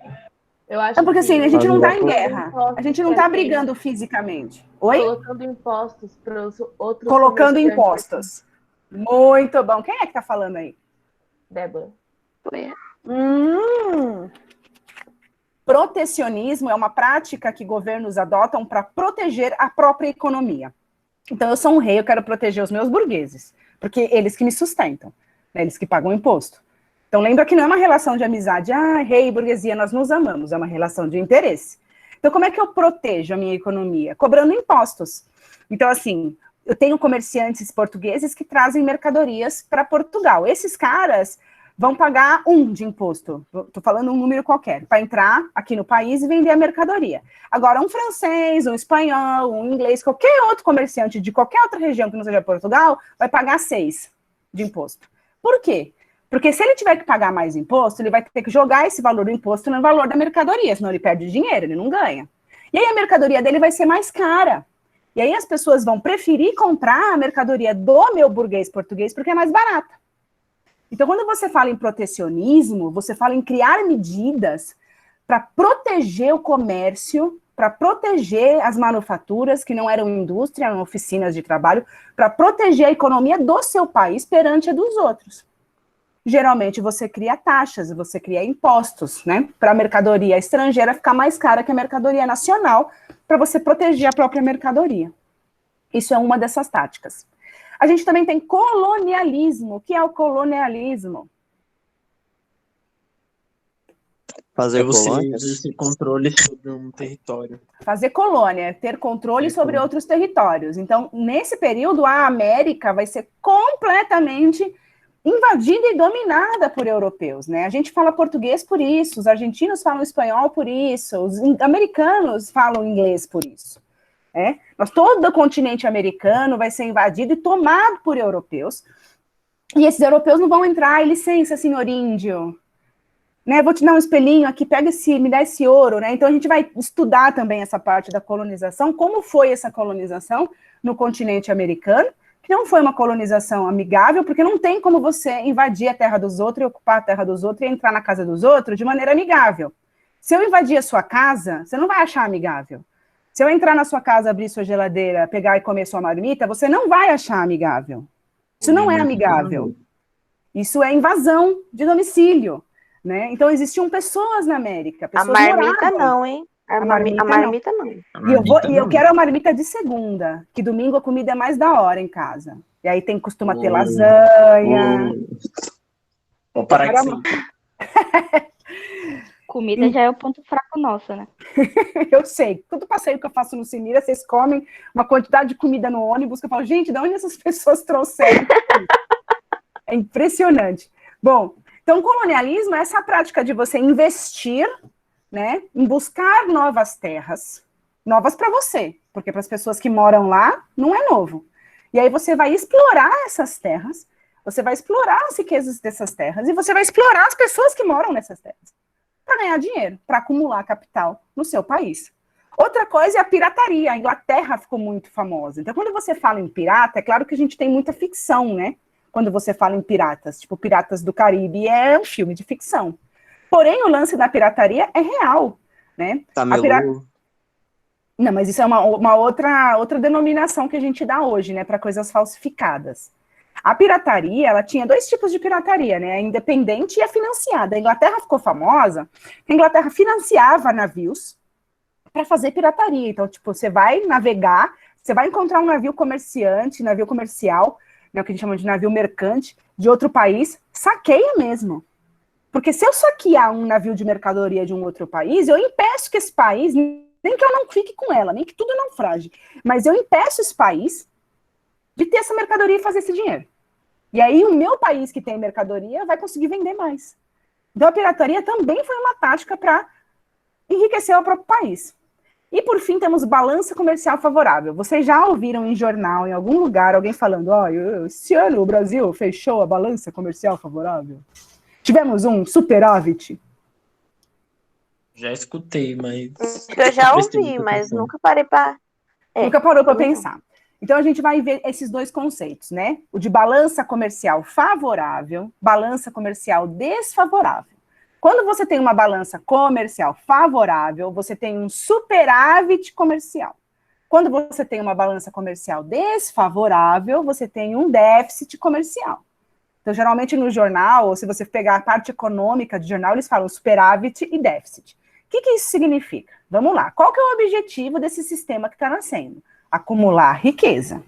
Eu acho É porque assim, a gente não está em colocando guerra. impostos A gente não pra está quem- brigando fisicamente. Oi? Colocando impostos para os outros. Colocando comerciantes. impostos. Muito bom. Quem é que está falando aí? Débora. Foi. Protecionismo é uma prática que governos adotam para proteger a própria economia. Então, eu sou um rei, eu quero proteger os meus burgueses, porque eles que me sustentam, né, eles que pagam imposto. Então, lembra que não é uma relação de amizade, rei e burguesia, nós nos amamos, é uma relação de interesse. Então, como é que eu protejo a minha economia? Cobrando impostos. Então, assim, eu tenho comerciantes portugueses que trazem mercadorias para Portugal. Esses caras vão pagar 1 de imposto, estou falando um número qualquer, para entrar aqui no país e vender a mercadoria. Agora, um francês, um espanhol, um inglês, qualquer outro comerciante de qualquer outra região que não seja Portugal, vai pagar 6 de imposto. Por quê? Porque se ele tiver que pagar mais imposto, ele vai ter que jogar esse valor do imposto no valor da mercadoria, senão ele perde dinheiro, ele não ganha. E aí a mercadoria dele vai ser mais cara. E aí as pessoas vão preferir comprar a mercadoria do meu burguês português porque é mais barata. Então, quando você fala em protecionismo, você fala em criar medidas para proteger o comércio, para proteger as manufaturas, que não eram indústria, eram oficinas de trabalho, para proteger a economia do seu país perante a dos outros. Geralmente, você cria taxas, você cria impostos, né? Para a mercadoria estrangeira ficar mais cara que a mercadoria nacional, para você proteger a própria mercadoria. Isso é uma dessas táticas. A gente também tem colonialismo. O que é o colonialismo? Fazer Você colônias. exercer controle sobre um território. Fazer colônia, ter controle sobre outros territórios. Então, nesse período, a América vai ser completamente invadida e dominada por europeus, né? A gente fala português por isso, os argentinos falam espanhol por isso, os americanos falam inglês por isso. Mas todo o continente americano vai ser invadido e tomado por europeus. E esses europeus não vão entrar, licença, senhor índio, né? Vou te dar um espelhinho aqui, me dá esse ouro, né? Então a gente vai estudar também essa parte da colonização, como foi essa colonização no continente americano, que não foi uma colonização amigável, porque não tem como você invadir a terra dos outros, e ocupar a terra dos outros e entrar na casa dos outros de maneira amigável. Se eu invadir a sua casa, você não vai achar amigável. Se eu entrar na sua casa, abrir sua geladeira, pegar e comer sua marmita, você não vai achar amigável. Isso não é amigável. Isso é invasão de domicílio, né? Então, existiam pessoas na América. Pessoas A marmita moravam. não, hein? A marmita não. E eu quero a marmita de segunda, que domingo a comida é mais da hora em casa. E aí costuma ter lasanha. Vou parar que sim. Comida já é o ponto fraco nosso, né? Eu sei, todo passeio que eu faço no Cinira, vocês comem uma quantidade de comida no ônibus, que eu falo, gente, de onde essas pessoas trouxeram? É impressionante. Bom, então, colonialismo é essa prática de você investir, né, em buscar novas terras, novas para você, porque para as pessoas que moram lá, não é novo. E aí você vai explorar essas terras, você vai explorar as riquezas dessas terras, e você vai explorar as pessoas que moram nessas terras, para ganhar dinheiro, para acumular capital no seu país. Outra coisa é a pirataria. A Inglaterra ficou muito famosa. Então, quando você fala em pirata, é claro que a gente tem muita ficção, né? Quando você fala em piratas, tipo Piratas do Caribe, é um filme de ficção. Porém, o lance da pirataria é real, né? Não, mas isso é uma outra denominação que a gente dá hoje, né? Para coisas falsificadas. A pirataria, ela tinha 2 tipos de pirataria, né? A independente e a financiada. A Inglaterra ficou famosa, a Inglaterra financiava navios para fazer pirataria. Então, tipo, você vai navegar, você vai encontrar um navio comercial, né, o que a gente chama de navio mercante, de outro país, saqueia mesmo. Porque se eu saquear um navio de mercadoria de um outro país, eu impeço que esse país, nem que eu não fique com ela, nem que tudo naufrage, mas eu impeço esse país de ter essa mercadoria e fazer esse dinheiro. E aí o meu país que tem mercadoria vai conseguir vender mais. Então, a pirataria também foi uma tática para enriquecer o próprio país. E, por fim, temos balança comercial favorável. Vocês já ouviram em jornal, em algum lugar, alguém falando, esse ano o Brasil fechou a balança comercial favorável? Tivemos um superávit? Já escutei, mas. Eu já prestei ouvi, muita mas atenção. nunca parei para. Nunca parou para pensar. Então, a gente vai ver esses dois conceitos, né? O de balança comercial favorável, balança comercial desfavorável. Quando você tem uma balança comercial favorável, você tem um superávit comercial. Quando você tem uma balança comercial desfavorável, você tem um déficit comercial. Então, geralmente no jornal, ou se você pegar a parte econômica de jornal, eles falam superávit e déficit. O que isso significa? Vamos lá. Qual que é o objetivo desse sistema que está nascendo? Acumular riqueza.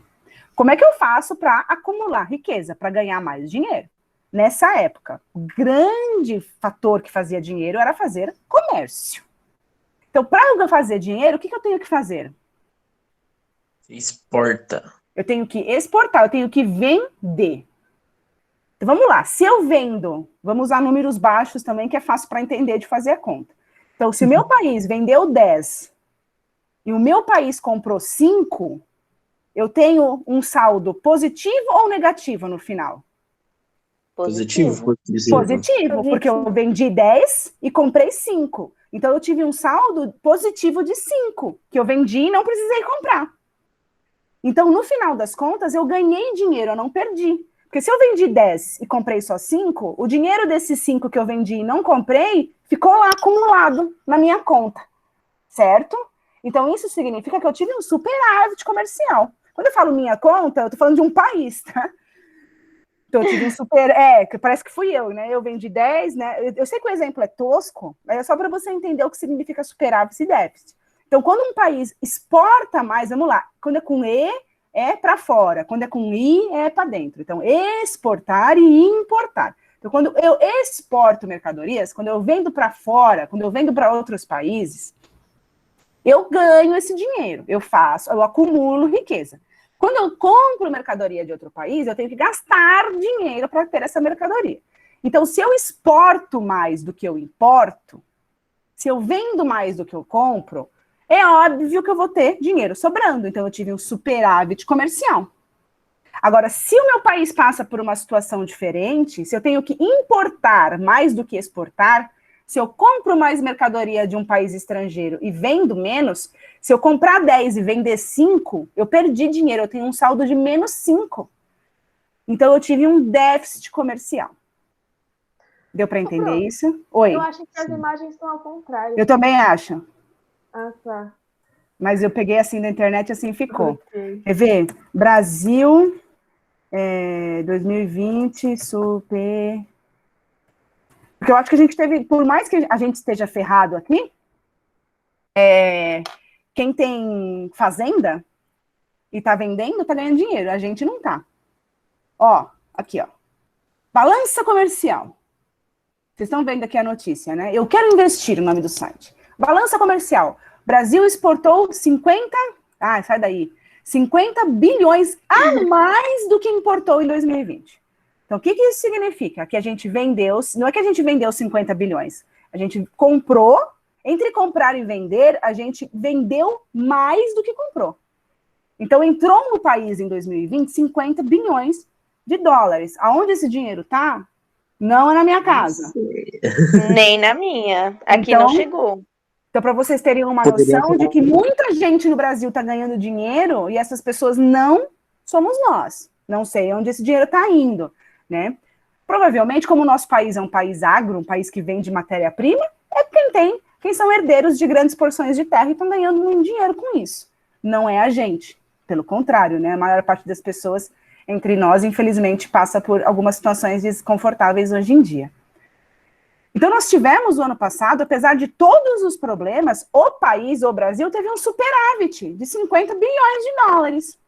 Como é que eu faço para acumular riqueza, para ganhar mais dinheiro? Nessa época, o grande fator que fazia dinheiro era fazer comércio. Então, para eu fazer dinheiro, o que eu tenho que fazer? Exporta. Eu tenho que exportar, eu tenho que vender. Então, vamos lá. Se eu vendo, vamos usar números baixos também, que é fácil para entender de fazer a conta. Então, se o meu país vendeu 10 e o meu país comprou 5, eu tenho um saldo positivo ou negativo no final? Positivo. Positivo, porque eu vendi 10 e comprei 5. Então, eu tive um saldo positivo de 5, que eu vendi e não precisei comprar. Então, no final das contas, eu ganhei dinheiro, eu não perdi. Porque se eu vendi 10 e comprei só 5, o dinheiro desses 5 que eu vendi e não comprei, ficou lá acumulado na minha conta, certo? Então, isso significa que eu tive um superávit comercial. Quando eu falo minha conta, eu tô falando de um país, tá? Então, eu tive um que parece que fui eu, né? Eu vendi 10, né? Eu sei que o exemplo é tosco, mas é só para você entender o que significa superávit e déficit. Então, quando um país exporta mais, vamos lá, quando é com E, é para fora, quando é com I, é para dentro. Então, exportar e importar. Então, quando eu exporto mercadorias, quando eu vendo para fora, quando eu vendo para outros países, eu ganho esse dinheiro, eu acumulo riqueza. Quando eu compro mercadoria de outro país, eu tenho que gastar dinheiro para ter essa mercadoria. Então, se eu exporto mais do que eu importo, se eu vendo mais do que eu compro, é óbvio que eu vou ter dinheiro sobrando. Então, eu tive um superávit comercial. Agora, se o meu país passa por uma situação diferente, se eu tenho que importar mais do que exportar, se eu compro mais mercadoria de um país estrangeiro e vendo menos, se eu comprar 10 e vender 5, eu perdi dinheiro, eu tenho um saldo de menos 5. Então, eu tive um déficit comercial. Deu para entender isso? Oi. Eu acho que as imagens estão ao contrário. Eu também acho. Ah, tá. Mas eu peguei assim da internet, assim ficou. Okay. Quer ver? Brasil, 2020, super... Porque eu acho que a gente teve, por mais que a gente esteja ferrado aqui, quem tem fazenda e tá vendendo, tá ganhando dinheiro. A gente não tá. Ó, aqui, ó. Balança comercial. Vocês estão vendo aqui a notícia, né? Eu quero investir, o nome do site. Balança comercial. Brasil exportou 50 bilhões a mais do que importou em 2020. Então, o que isso significa? Que a gente vendeu, não é que a gente vendeu 50 bilhões, a gente comprou, entre comprar e vender, a gente vendeu mais do que comprou. Então, entrou no país em 2020 50 bilhões de dólares. Aonde esse dinheiro tá? Não é na minha casa. Nem na minha. Aqui então, não chegou. Então, para vocês terem uma noção de que muita gente no Brasil está ganhando dinheiro e essas pessoas não somos nós. Não sei onde esse dinheiro está indo, né? Provavelmente, como o nosso país é um país agro, um país que vende matéria-prima, é quem são herdeiros de grandes porções de terra e estão ganhando muito dinheiro com isso. Não é a gente. Pelo contrário, né? A maior parte das pessoas entre nós, infelizmente, passa por algumas situações desconfortáveis hoje em dia. Então, nós tivemos o ano passado, apesar de todos os problemas, o Brasil, teve um superávit de 50 bilhões de dólares.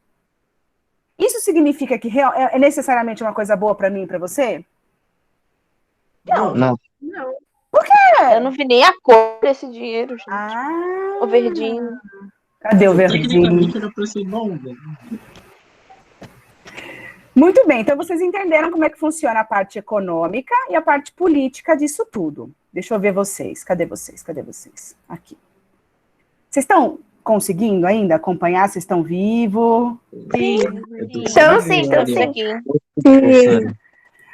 Isso significa que é necessariamente uma coisa boa para mim e para você? Não. Por quê? Eu não vi nem a cor desse dinheiro, gente. O verdinho. Cadê o verdinho? Era pra ser bom, velho. Muito bem, então vocês entenderam como é que funciona a parte econômica e a parte política disso tudo. Deixa eu ver vocês. Cadê vocês? Cadê vocês? Aqui. Vocês estão conseguindo ainda acompanhar? Vocês estão vivos? Então, sim, estamos aqui.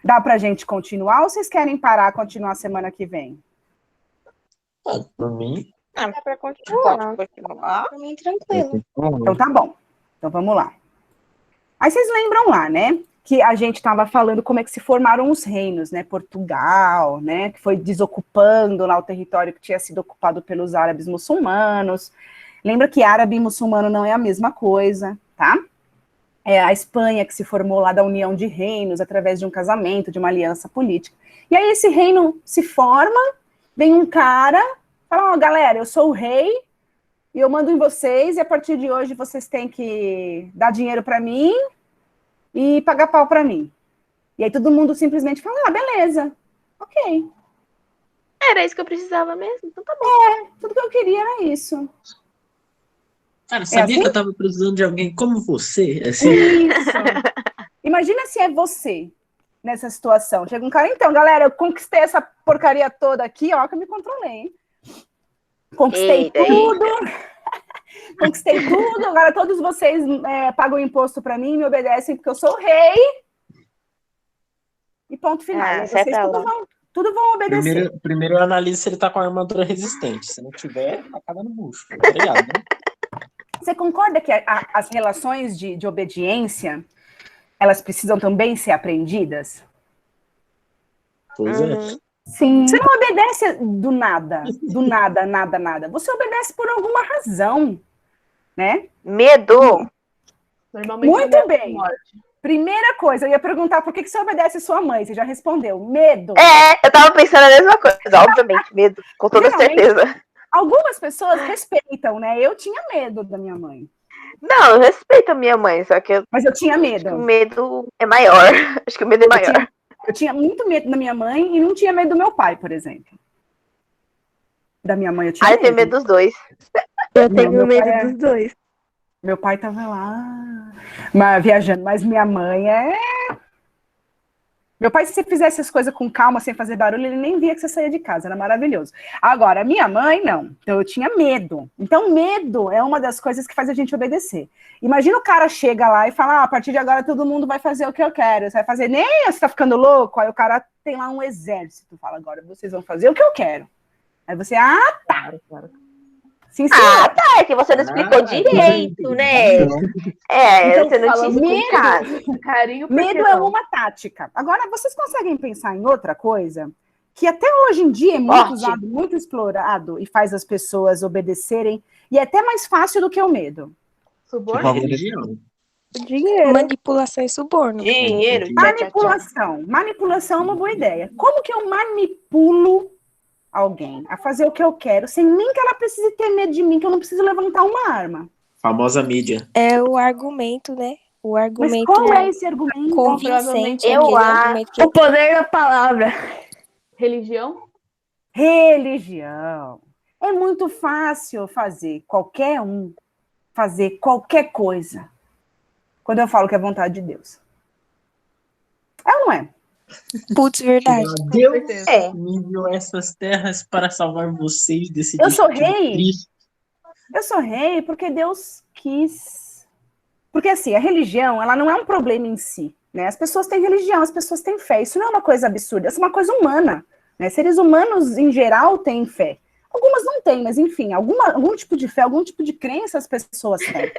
Dá pra gente continuar ou vocês querem parar, continuar semana que vem? Por mim, Dá pra continuar. Pra mim, tranquilo. Então tá bom. Então vamos lá. Aí vocês lembram lá, né? Que a gente estava falando como é que se formaram os reinos, né? Portugal, né? Que foi desocupando lá o território que tinha sido ocupado pelos árabes muçulmanos. Lembra que árabe e muçulmano não é a mesma coisa, tá? É a Espanha que se formou lá da união de reinos através de um casamento, de uma aliança política. E aí esse reino se forma, vem um cara, fala, ó, galera, eu sou o rei, e eu mando em vocês, e a partir de hoje vocês têm que dar dinheiro para mim e pagar pau para mim. E aí todo mundo simplesmente fala, ah, beleza, ok. Era isso que eu precisava mesmo, então tá bom. Tudo que eu queria era isso. cara, sabia assim? que eu tava precisando de alguém como você? Assim, Isso. Imagina se é você nessa situação. Chega um cara, então, galera, eu conquistei essa porcaria toda aqui, ó, que eu me controlei, hein? Conquistei tudo. Conquistei tudo. Agora todos vocês pagam imposto para mim, me obedecem porque eu sou o rei. E ponto final. Ah, E aí sai vocês pra lá. tudo vão obedecer. primeiro eu analiso se ele tá com a armadura resistente. Se não tiver, acaba no bucho. Tá ligado, né? Você concorda que as relações de obediência, elas precisam também ser aprendidas? Pois é. Sim. Você não obedece do nada, nada. Você obedece por alguma razão, né? Medo. Normalmente Muito é bem. morte. Primeira coisa, eu ia perguntar por que você obedece sua mãe, você já respondeu. Medo. Eu tava pensando a mesma coisa, obviamente, medo, com toda Geralmente- certeza. Algumas pessoas respeitam, né? Eu tinha medo da minha mãe, Não, eu respeito a minha mãe, só que mas eu tinha o medo. medo é maior. Acho que o medo é maior. Eu tinha muito medo da minha mãe e não tinha medo do meu pai, por exemplo. Da minha mãe eu tinha Ah, eu tenho medo dos dois. Eu Não, tenho meu medo pai é- dos dois. Meu pai tava lá, viajando, mas minha mãe é... Meu pai, se você fizesse as coisas com calma, sem fazer barulho, ele nem via que você saía de casa, era maravilhoso. Agora, minha mãe, não. Então, eu tinha medo. Então, medo é uma das coisas que faz a gente obedecer. Imagina o cara chega lá e fala, a partir de agora todo mundo vai fazer o que eu quero. Você vai fazer, nem você tá ficando louco? Aí o cara tem lá um exército, fala, agora vocês vão fazer o que eu quero. Aí você, tá. Sim, senhor. Ah, tá, é que você não explicou direito, né? Então, Você não fala, tinha explicado. Carinho por Medo quê, é não? uma tática. Agora, vocês conseguem pensar em outra coisa que até hoje em dia é muito Morte. usado, muito explorado e faz as pessoas obedecerem e é até mais fácil do que o medo? Suborno? Religião. Dinheiro. Manipulação e suborno. Dinheiro. Manipulação. Manipulação é uma boa ideia. Como que eu manipulo alguém a fazer o que eu quero sem nem que ela precise ter medo de mim, que eu não preciso levantar uma arma? Famosa mídia. É o argumento, né? O Mas argumento qual é esse argumento? convincente. Eu aquele acho- argumento que O poder da palavra. Religião? Religião. É muito fácil fazer qualquer um fazer qualquer coisa quando eu falo que é vontade de Deus. É ou não é? Putz, verdade. Deus certeza. É. me enviou essas terras para salvar vocês desse Eu sou destino rei? triste. Eu sou rei porque Deus quis. Porque assim, a religião, ela não é um problema em si, né? As pessoas têm religião, as pessoas têm fé. Isso não é uma coisa absurda, isso é uma coisa humana, né? Seres humanos, em geral, têm fé. Algumas não têm, mas enfim, algum tipo de fé, algum tipo de crença as pessoas têm.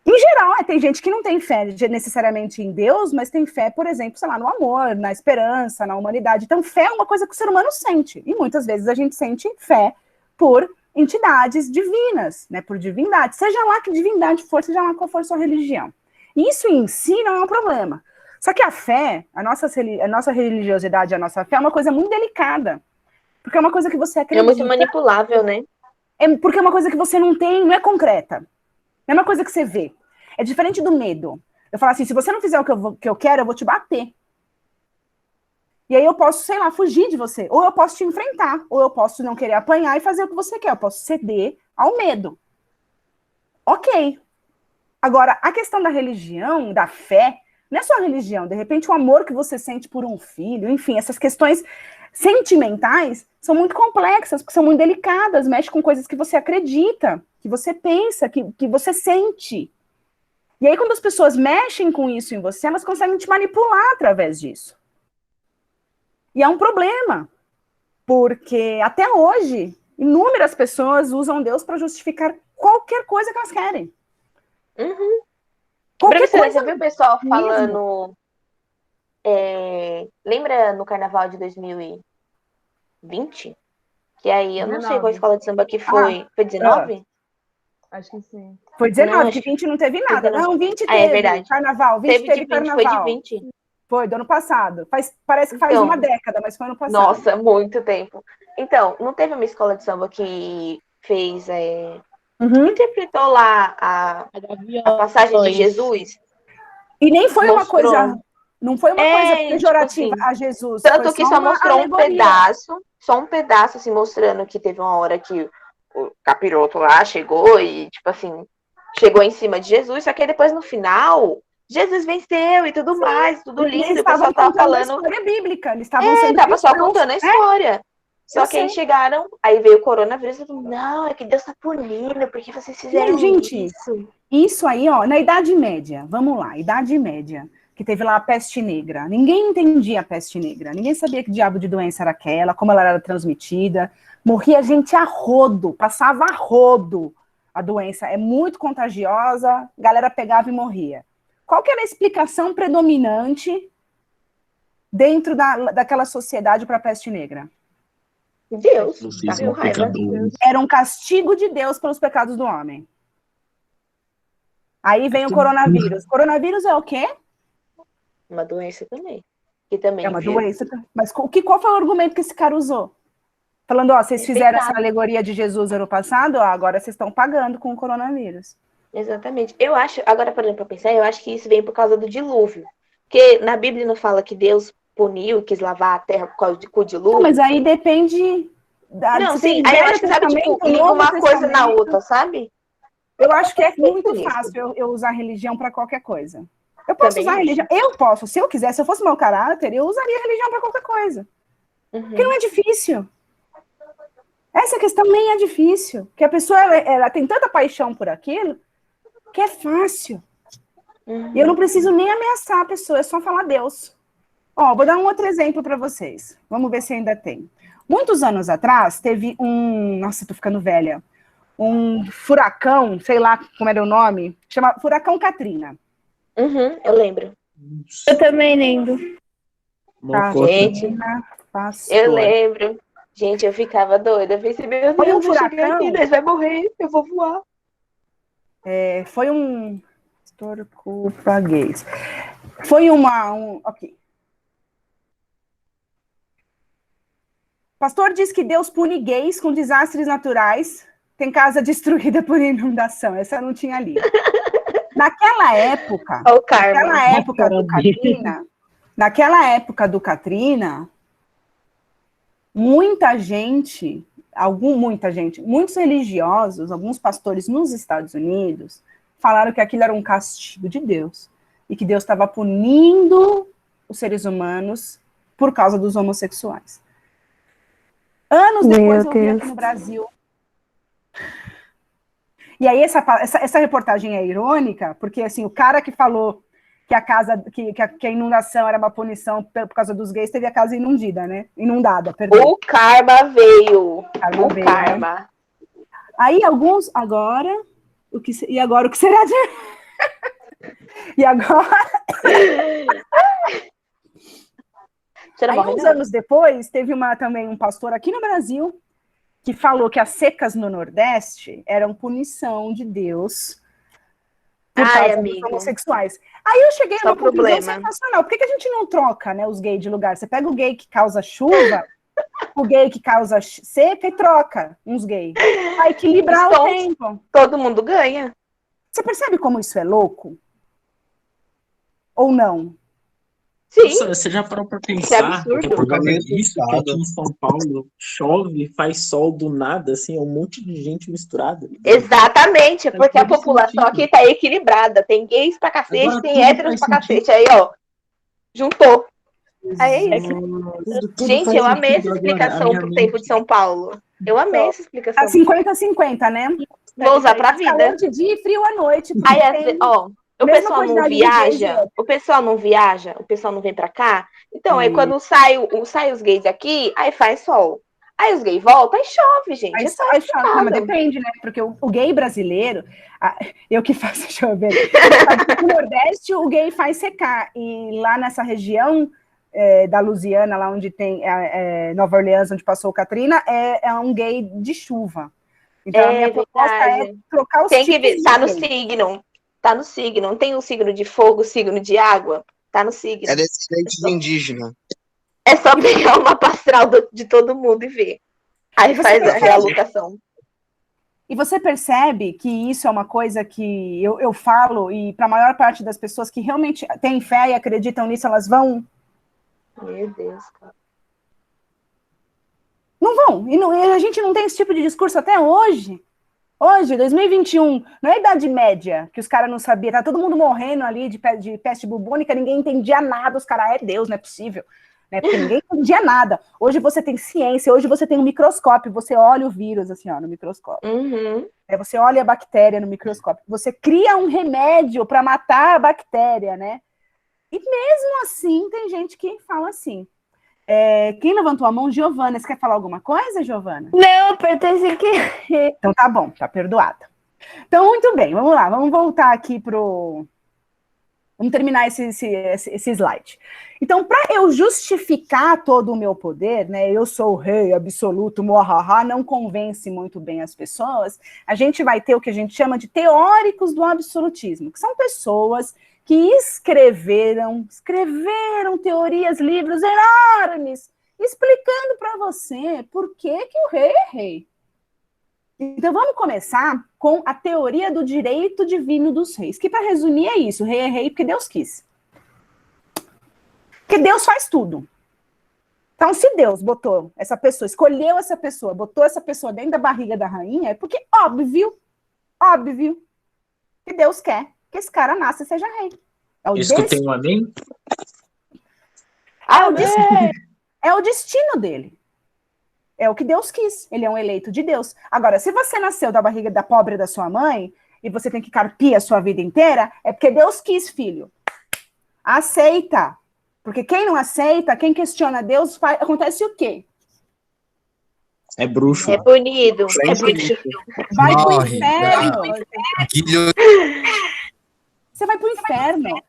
Em geral, tem gente que não tem fé necessariamente em Deus, mas tem fé, por exemplo, sei lá, no amor, na esperança, na humanidade. Então, fé é uma coisa que o ser humano sente. E muitas vezes a gente sente fé por entidades divinas, né? Por divindade. Seja lá que divindade for, seja lá qual for sua religião. E isso em si não é um problema. Só que a fé, a nossa religiosidade, a nossa fé é uma coisa muito delicada. Porque é uma coisa que você É acredita. muito manipulável, né? Porque é uma coisa que você não tem, não é concreta. Não é uma coisa que você vê. É diferente do medo. Eu falo assim, se você não fizer o que eu quero, eu vou te bater. E aí eu posso, sei lá, fugir de você. Ou eu posso te enfrentar. Ou eu posso não querer apanhar e fazer o que você quer. Eu posso ceder ao medo. Ok. Agora, a questão da religião, da fé, Não é só a religião, de repente o amor que você sente por um filho, enfim, essas questões sentimentais são muito complexas, porque são muito delicadas, mexe com coisas que você acredita, que você pensa, que você sente. E aí, quando as pessoas mexem com isso em você, elas conseguem te manipular através disso. E é um problema, porque até hoje, inúmeras pessoas usam Deus para justificar qualquer coisa que elas querem. Qualquer Professora, coisa você viu o pessoal mesmo. falando. Lembra no carnaval de 2020? Que aí eu não sei qual 19. escola de samba que foi. Foi 19? Acho que sim. Foi 19, Não, de acho 20 não teve nada. 19. Não, 20 Ah, é teve verdade. carnaval, 20 Teve de teve 20, foi de carnaval. 20. Foi, do ano passado. Parece que faz Então, uma década, mas foi ano passado. Nossa, muito tempo. Então, não teve uma escola de samba que fez. Interpretou lá a passagem de Jesus? E nem foi uma Mostrou. coisa. Não foi uma coisa pejorativa tipo assim, a Jesus. Tanto foi que só só uma mostrou alegoria. só um pedaço, assim, mostrando que teve uma hora que o capiroto lá chegou e, tipo assim, chegou em cima de Jesus, só que aí depois no final, Jesus venceu e tudo mais, tudo lindo, Eles o pessoal estavam tava contando a falando. história bíblica. Eles estavam sendo Tava só cristãos. contando a história. Só Eu que aí sei. chegaram, aí veio o coronavírus e falaram, não, é que Deus tá punindo, porque vocês fizeram Gente, isso. Isso aí, ó, na Idade Média, vamos lá, Idade Média, que teve lá a peste negra. Ninguém entendia a peste negra, ninguém sabia que diabo de doença era aquela, como ela era transmitida. Morria gente a rodo, passava a rodo a doença. É muito contagiosa, a galera pegava e morria. Qual que era a explicação predominante dentro daquela sociedade para a peste negra? Deus, Vocês tá com raiva. pecadores. Era um castigo de Deus pelos pecados do homem. Aí vem o coronavírus. Coronavírus é o quê? Uma doença também. Que também É uma veio. doença. Mas qual foi o argumento que esse cara usou? Falando, ó, vocês fizeram essa Pecado. alegoria de Jesus ano passado, ó, agora vocês estão pagando com o coronavírus. Exatamente. Eu acho, agora parando pra pensar, eu acho que isso vem por causa do dilúvio. Porque na Bíblia não fala que Deus puniu, quis lavar a terra por causa com o dilúvio. Não, mas aí depende. Não, você tem sim, aí eu Velho acho que, sabe, tipo, Testamento, liga Novo uma coisa na Testamento. outra, sabe? Eu acho que é muito nisso. fácil eu usar religião para qualquer coisa. Eu posso Também usar acho. religião. Eu posso, se eu quiser, se eu fosse meu caráter, eu usaria religião para qualquer coisa. Porque não é difícil. Essa questão nem é difícil. Porque a pessoa ela tem tanta paixão por aquilo que é fácil. E eu não preciso nem ameaçar a pessoa, é só falar Deus. Ó, vou dar um outro exemplo para vocês. Vamos ver se ainda tem. Muitos anos atrás, teve um... Nossa, tô ficando velha. Um furacão, sei lá como era o nome, chama Furacão Katrina. Eu lembro. Eu também lembro. Gente, Pastor. eu lembro. Gente, eu ficava doida. Eu pensei, meu Foi um Deus, vai chegar aqui, furacão. Deus vai morrer, eu vou voar. Foi um... Paguês. Foi ok. Pastor diz que Deus pune gays com desastres naturais, tem casa destruída por inundação. Essa eu não tinha lido. Naquela época, Olha o karma. naquela época do Katrina, muitos religiosos, alguns pastores nos Estados Unidos, falaram que aquilo era um castigo de Deus e que Deus estava punindo os seres humanos por causa dos homossexuais. Anos depois eu vi aqui no Brasil. E aí essa reportagem é irônica, porque assim, o cara que falou que que a inundação era uma punição por causa dos gays, teve a casa inundada, perdão. O karma veio. Karma. Né? Aí alguns, agora o que será de... E agora... Aí, uns anos depois, teve também um pastor aqui no Brasil que falou que as secas no Nordeste eram punição de Deus por causa dos homossexuais. Aí eu cheguei a uma conclusão sensacional. Por que a gente não troca, né, os gays de lugar? Você pega o gay que causa chuva, o gay que causa seca e troca uns gays. Vai equilibrar o tempo. Todo mundo ganha. Você percebe como isso é louco? Ou não? Sim, Professora, você já parou pra isso é pensar que é absurdo. por causa Meio disso que assustado. aqui em São Paulo chove, faz sol do nada, assim, é um monte de gente misturada. Exatamente, Faz porque a todo população aqui sentido. tá equilibrada. Tem gays pra cacete, Agora tem tudo héteros faz pra sentido. cacete. Aí, ó, juntou. Aí é É isso. que Tudo Gente, faz eu amei sentido essa agora. A explicação minha pro tempo mente. de São Paulo. Eu amei essa Tá explicação. 50-50, né? Vou usar pra Calor vida. de dia e frio à noite, porque Aí, tem ó, o mesma pessoal não quantidade de gays e viaja, héteros. o pessoal não viaja, o pessoal não vem pra cá. Então, aí E quando sai os gays aqui, aí faz sol. Aí os gays voltam, aí chove, gente. aí, É só aí chove. Não, mas explicado. depende, né? Porque o gay brasileiro, eu que faço chover. No Nordeste, o gay faz secar. E lá nessa região da Louisiana, lá onde tem Nova Orleans, onde passou o Katrina, é um gay de chuva. Então, a minha É proposta é verdade. trocar os Tem que tipos ver, de tá no gay. signo. Tá no signo. Não tem o signo de fogo, o signo de água. Tá no signo. É descendente de indígena. É só pegar o mapa astral de todo mundo e ver. Aí E você faz a percebe- realocação. E você percebe que isso é uma coisa que eu falo, e para a maior parte das pessoas que realmente têm fé e acreditam nisso, elas vão. Meu Deus, cara. Não vão. E a gente não tem esse tipo de discurso até hoje. Hoje, 2021, não é a Idade Média, que os caras não sabiam, tá todo mundo morrendo ali de peste bubônica, ninguém entendia nada, os caras, é Deus, não é possível. Né? Porque ninguém entendia nada. Hoje você tem ciência, hoje você tem um microscópio, você olha o vírus assim, ó, no microscópio. Uhum. Você olha a bactéria no microscópio, você cria um remédio para matar a bactéria, né? E mesmo assim, tem gente que fala assim. Quem levantou a mão? Giovana. Você quer falar alguma coisa, Giovana? Não, pertence que. Então tá bom, tá perdoada. Então, muito bem, vamos lá, vamos voltar aqui pro. Vamos terminar esse slide. Então, para eu justificar todo o meu poder, né? Eu sou o rei absoluto, mohaha, não convence muito bem as pessoas. A gente vai ter o que a gente chama de teóricos do absolutismo, que são pessoas que escreveram teorias, livros enormes, explicando para você por que o rei é rei. Então, vamos começar com a teoria do direito divino dos reis, que, para resumir, é isso. O rei é rei porque Deus quis. Porque Deus faz tudo. Então, se Deus botou essa pessoa, escolheu essa pessoa, botou essa pessoa dentro da barriga da rainha, é porque óbvio, que Deus quer que esse cara nasça e seja rei. Escutei um amém? É o destino dele. É o que Deus quis. Ele é um eleito de Deus. Agora, se você nasceu da barriga da pobre da sua mãe e você tem que carpir a sua vida inteira, é porque Deus quis, filho. Aceita. Porque quem não aceita, quem questiona Deus, acontece o quê? É bruxo. É bonito. É Gente, bonito. Vai pro Morre. inferno. Guilho- Você vai pro inferno.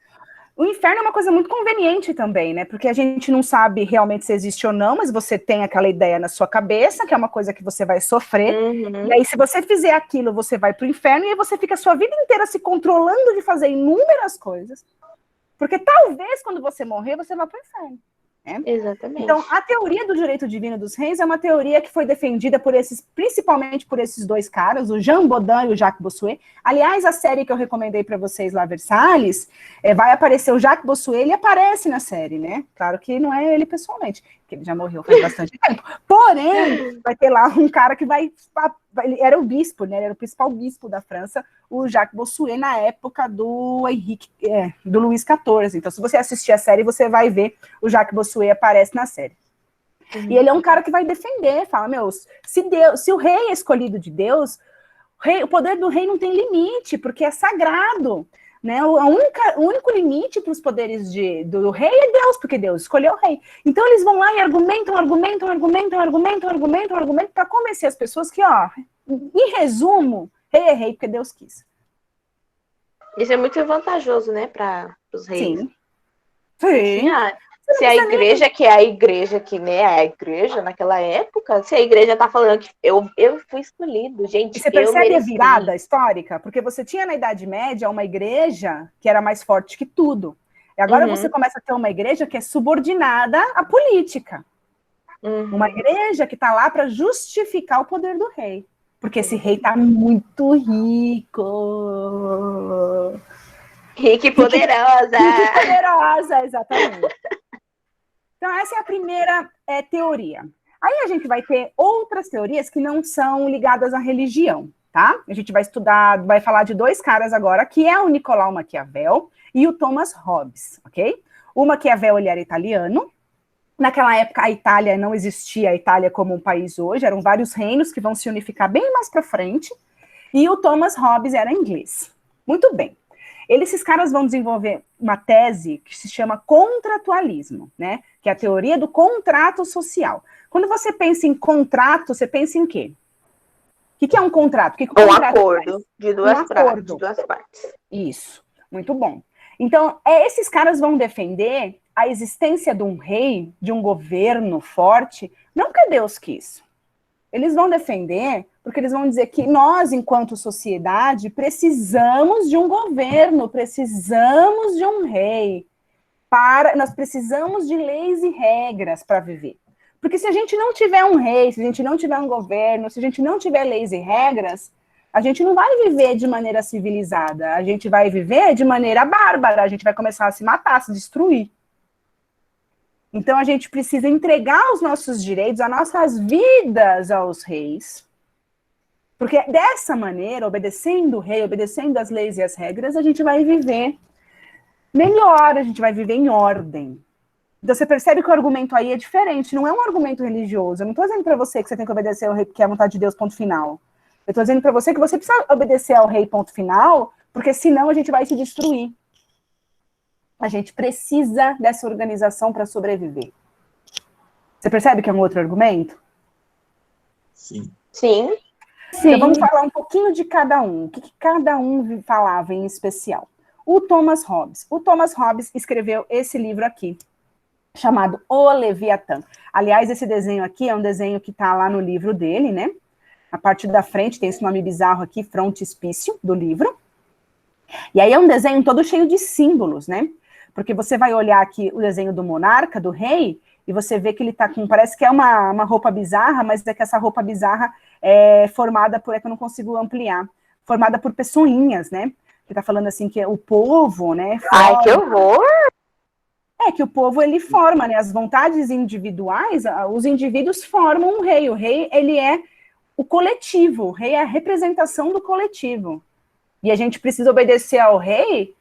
O inferno é uma coisa muito conveniente também, né? Porque a gente não sabe realmente se existe ou não, mas você tem aquela ideia na sua cabeça, que é uma coisa que você vai sofrer. Uhum. E aí, se você fizer aquilo, você vai pro inferno e aí você fica a sua vida inteira se controlando de fazer inúmeras coisas. Porque talvez, quando você morrer, você vá pro inferno. Né? Exatamente. Então, a teoria do direito divino dos reis é uma teoria que foi defendida principalmente por esses dois caras, o Jean Bodin e o Jacques Bossuet. Aliás, a série que eu recomendei para vocês lá, Versalhes, vai aparecer o Jacques Bossuet, ele aparece na série, né? Claro que não é ele pessoalmente, porque ele já morreu faz bastante tempo. Porém, vai ter lá um cara que ele era o bispo, né? Ele era o principal bispo da França, o Jacques Bossuet, na época do Luís XIV. Então, se você assistir a série, você vai ver o Jacques Bossuet aparece na série. E ele é um cara que vai defender, fala, se o rei é escolhido de Deus, o poder do rei não tem limite, porque é sagrado. Né? O único limite para os poderes do rei é Deus, porque Deus escolheu o rei. Então eles vão lá e argumentam para convencer as pessoas que, em resumo, rei é rei porque Deus quis. Isso é muito vantajoso, né, para os reis. Sim. Se a igreja, que é a igreja que, né, a igreja naquela época, se a igreja tá falando que eu fui escolhido, gente, e você percebe a virada histórica? Porque você tinha na Idade Média uma igreja que era mais forte que tudo. E agora você começa a ter uma igreja que é subordinada à política. Uma igreja que está lá para justificar o poder do rei. Porque esse rei está muito rico. Rica e poderosa. Poderosa, exatamente. Então, essa é a primeira teoria. Aí a gente vai ter outras teorias que não são ligadas à religião, tá? A gente vai estudar, vai falar de dois caras agora, que é o Nicolau Maquiavel e o Thomas Hobbes, ok? O Maquiavel, ele era italiano. Naquela época, a Itália não existia a Itália como um país hoje, eram vários reinos que vão se unificar bem mais para frente. E o Thomas Hobbes era inglês. Muito bem. Esses caras vão desenvolver uma tese que se chama contratualismo, né? Que é a teoria do contrato social. Quando você pensa em contrato, você pensa em quê? O que é um contrato? Que Um acordo de duas partes. Isso, muito bom. Então, esses caras vão defender a existência de um rei, de um governo forte, não porque Deus quis. Eles vão defender porque eles vão dizer que nós, enquanto sociedade, precisamos de um governo, precisamos de um rei, nós precisamos de leis e regras para viver. Porque se a gente não tiver um rei, se a gente não tiver um governo, se a gente não tiver leis e regras, a gente não vai viver de maneira civilizada, a gente vai viver de maneira bárbara, a gente vai começar a se matar, a se destruir. Então a gente precisa entregar os nossos direitos, as nossas vidas aos reis, porque dessa maneira, obedecendo o rei, obedecendo as leis e as regras, a gente vai viver melhor, a gente vai viver em ordem. Então você percebe que o argumento aí é diferente, não é um argumento religioso. Eu não estou dizendo para você que você tem que obedecer ao rei porque é a vontade de Deus, ponto final. Eu estou dizendo para você que você precisa obedecer ao rei, ponto final, porque senão a gente vai se destruir. A gente precisa dessa organização para sobreviver. Você percebe que é um outro argumento? Sim. Sim. Então vamos falar um pouquinho de cada um. O que cada um falava em especial? O Thomas Hobbes. O Thomas Hobbes escreveu esse livro aqui, chamado O Leviatã. Aliás, esse desenho aqui é um desenho que está lá no livro dele, né? A parte da frente tem esse nome bizarro aqui, frontispício do livro. E aí é um desenho todo cheio de símbolos, né? Porque você vai olhar aqui o desenho do monarca, do rei, e você vê que ele tá com, parece que é uma roupa bizarra, mas é que essa roupa bizarra é formada por, é que eu não consigo ampliar, formada por pessoinhas, né? Que tá falando assim que o povo, né? Ai, que horror! É que o povo, ele forma, né? As vontades individuais, os indivíduos formam o rei. O rei, ele é o coletivo, o rei é a representação do coletivo. E a gente precisa obedecer ao rei,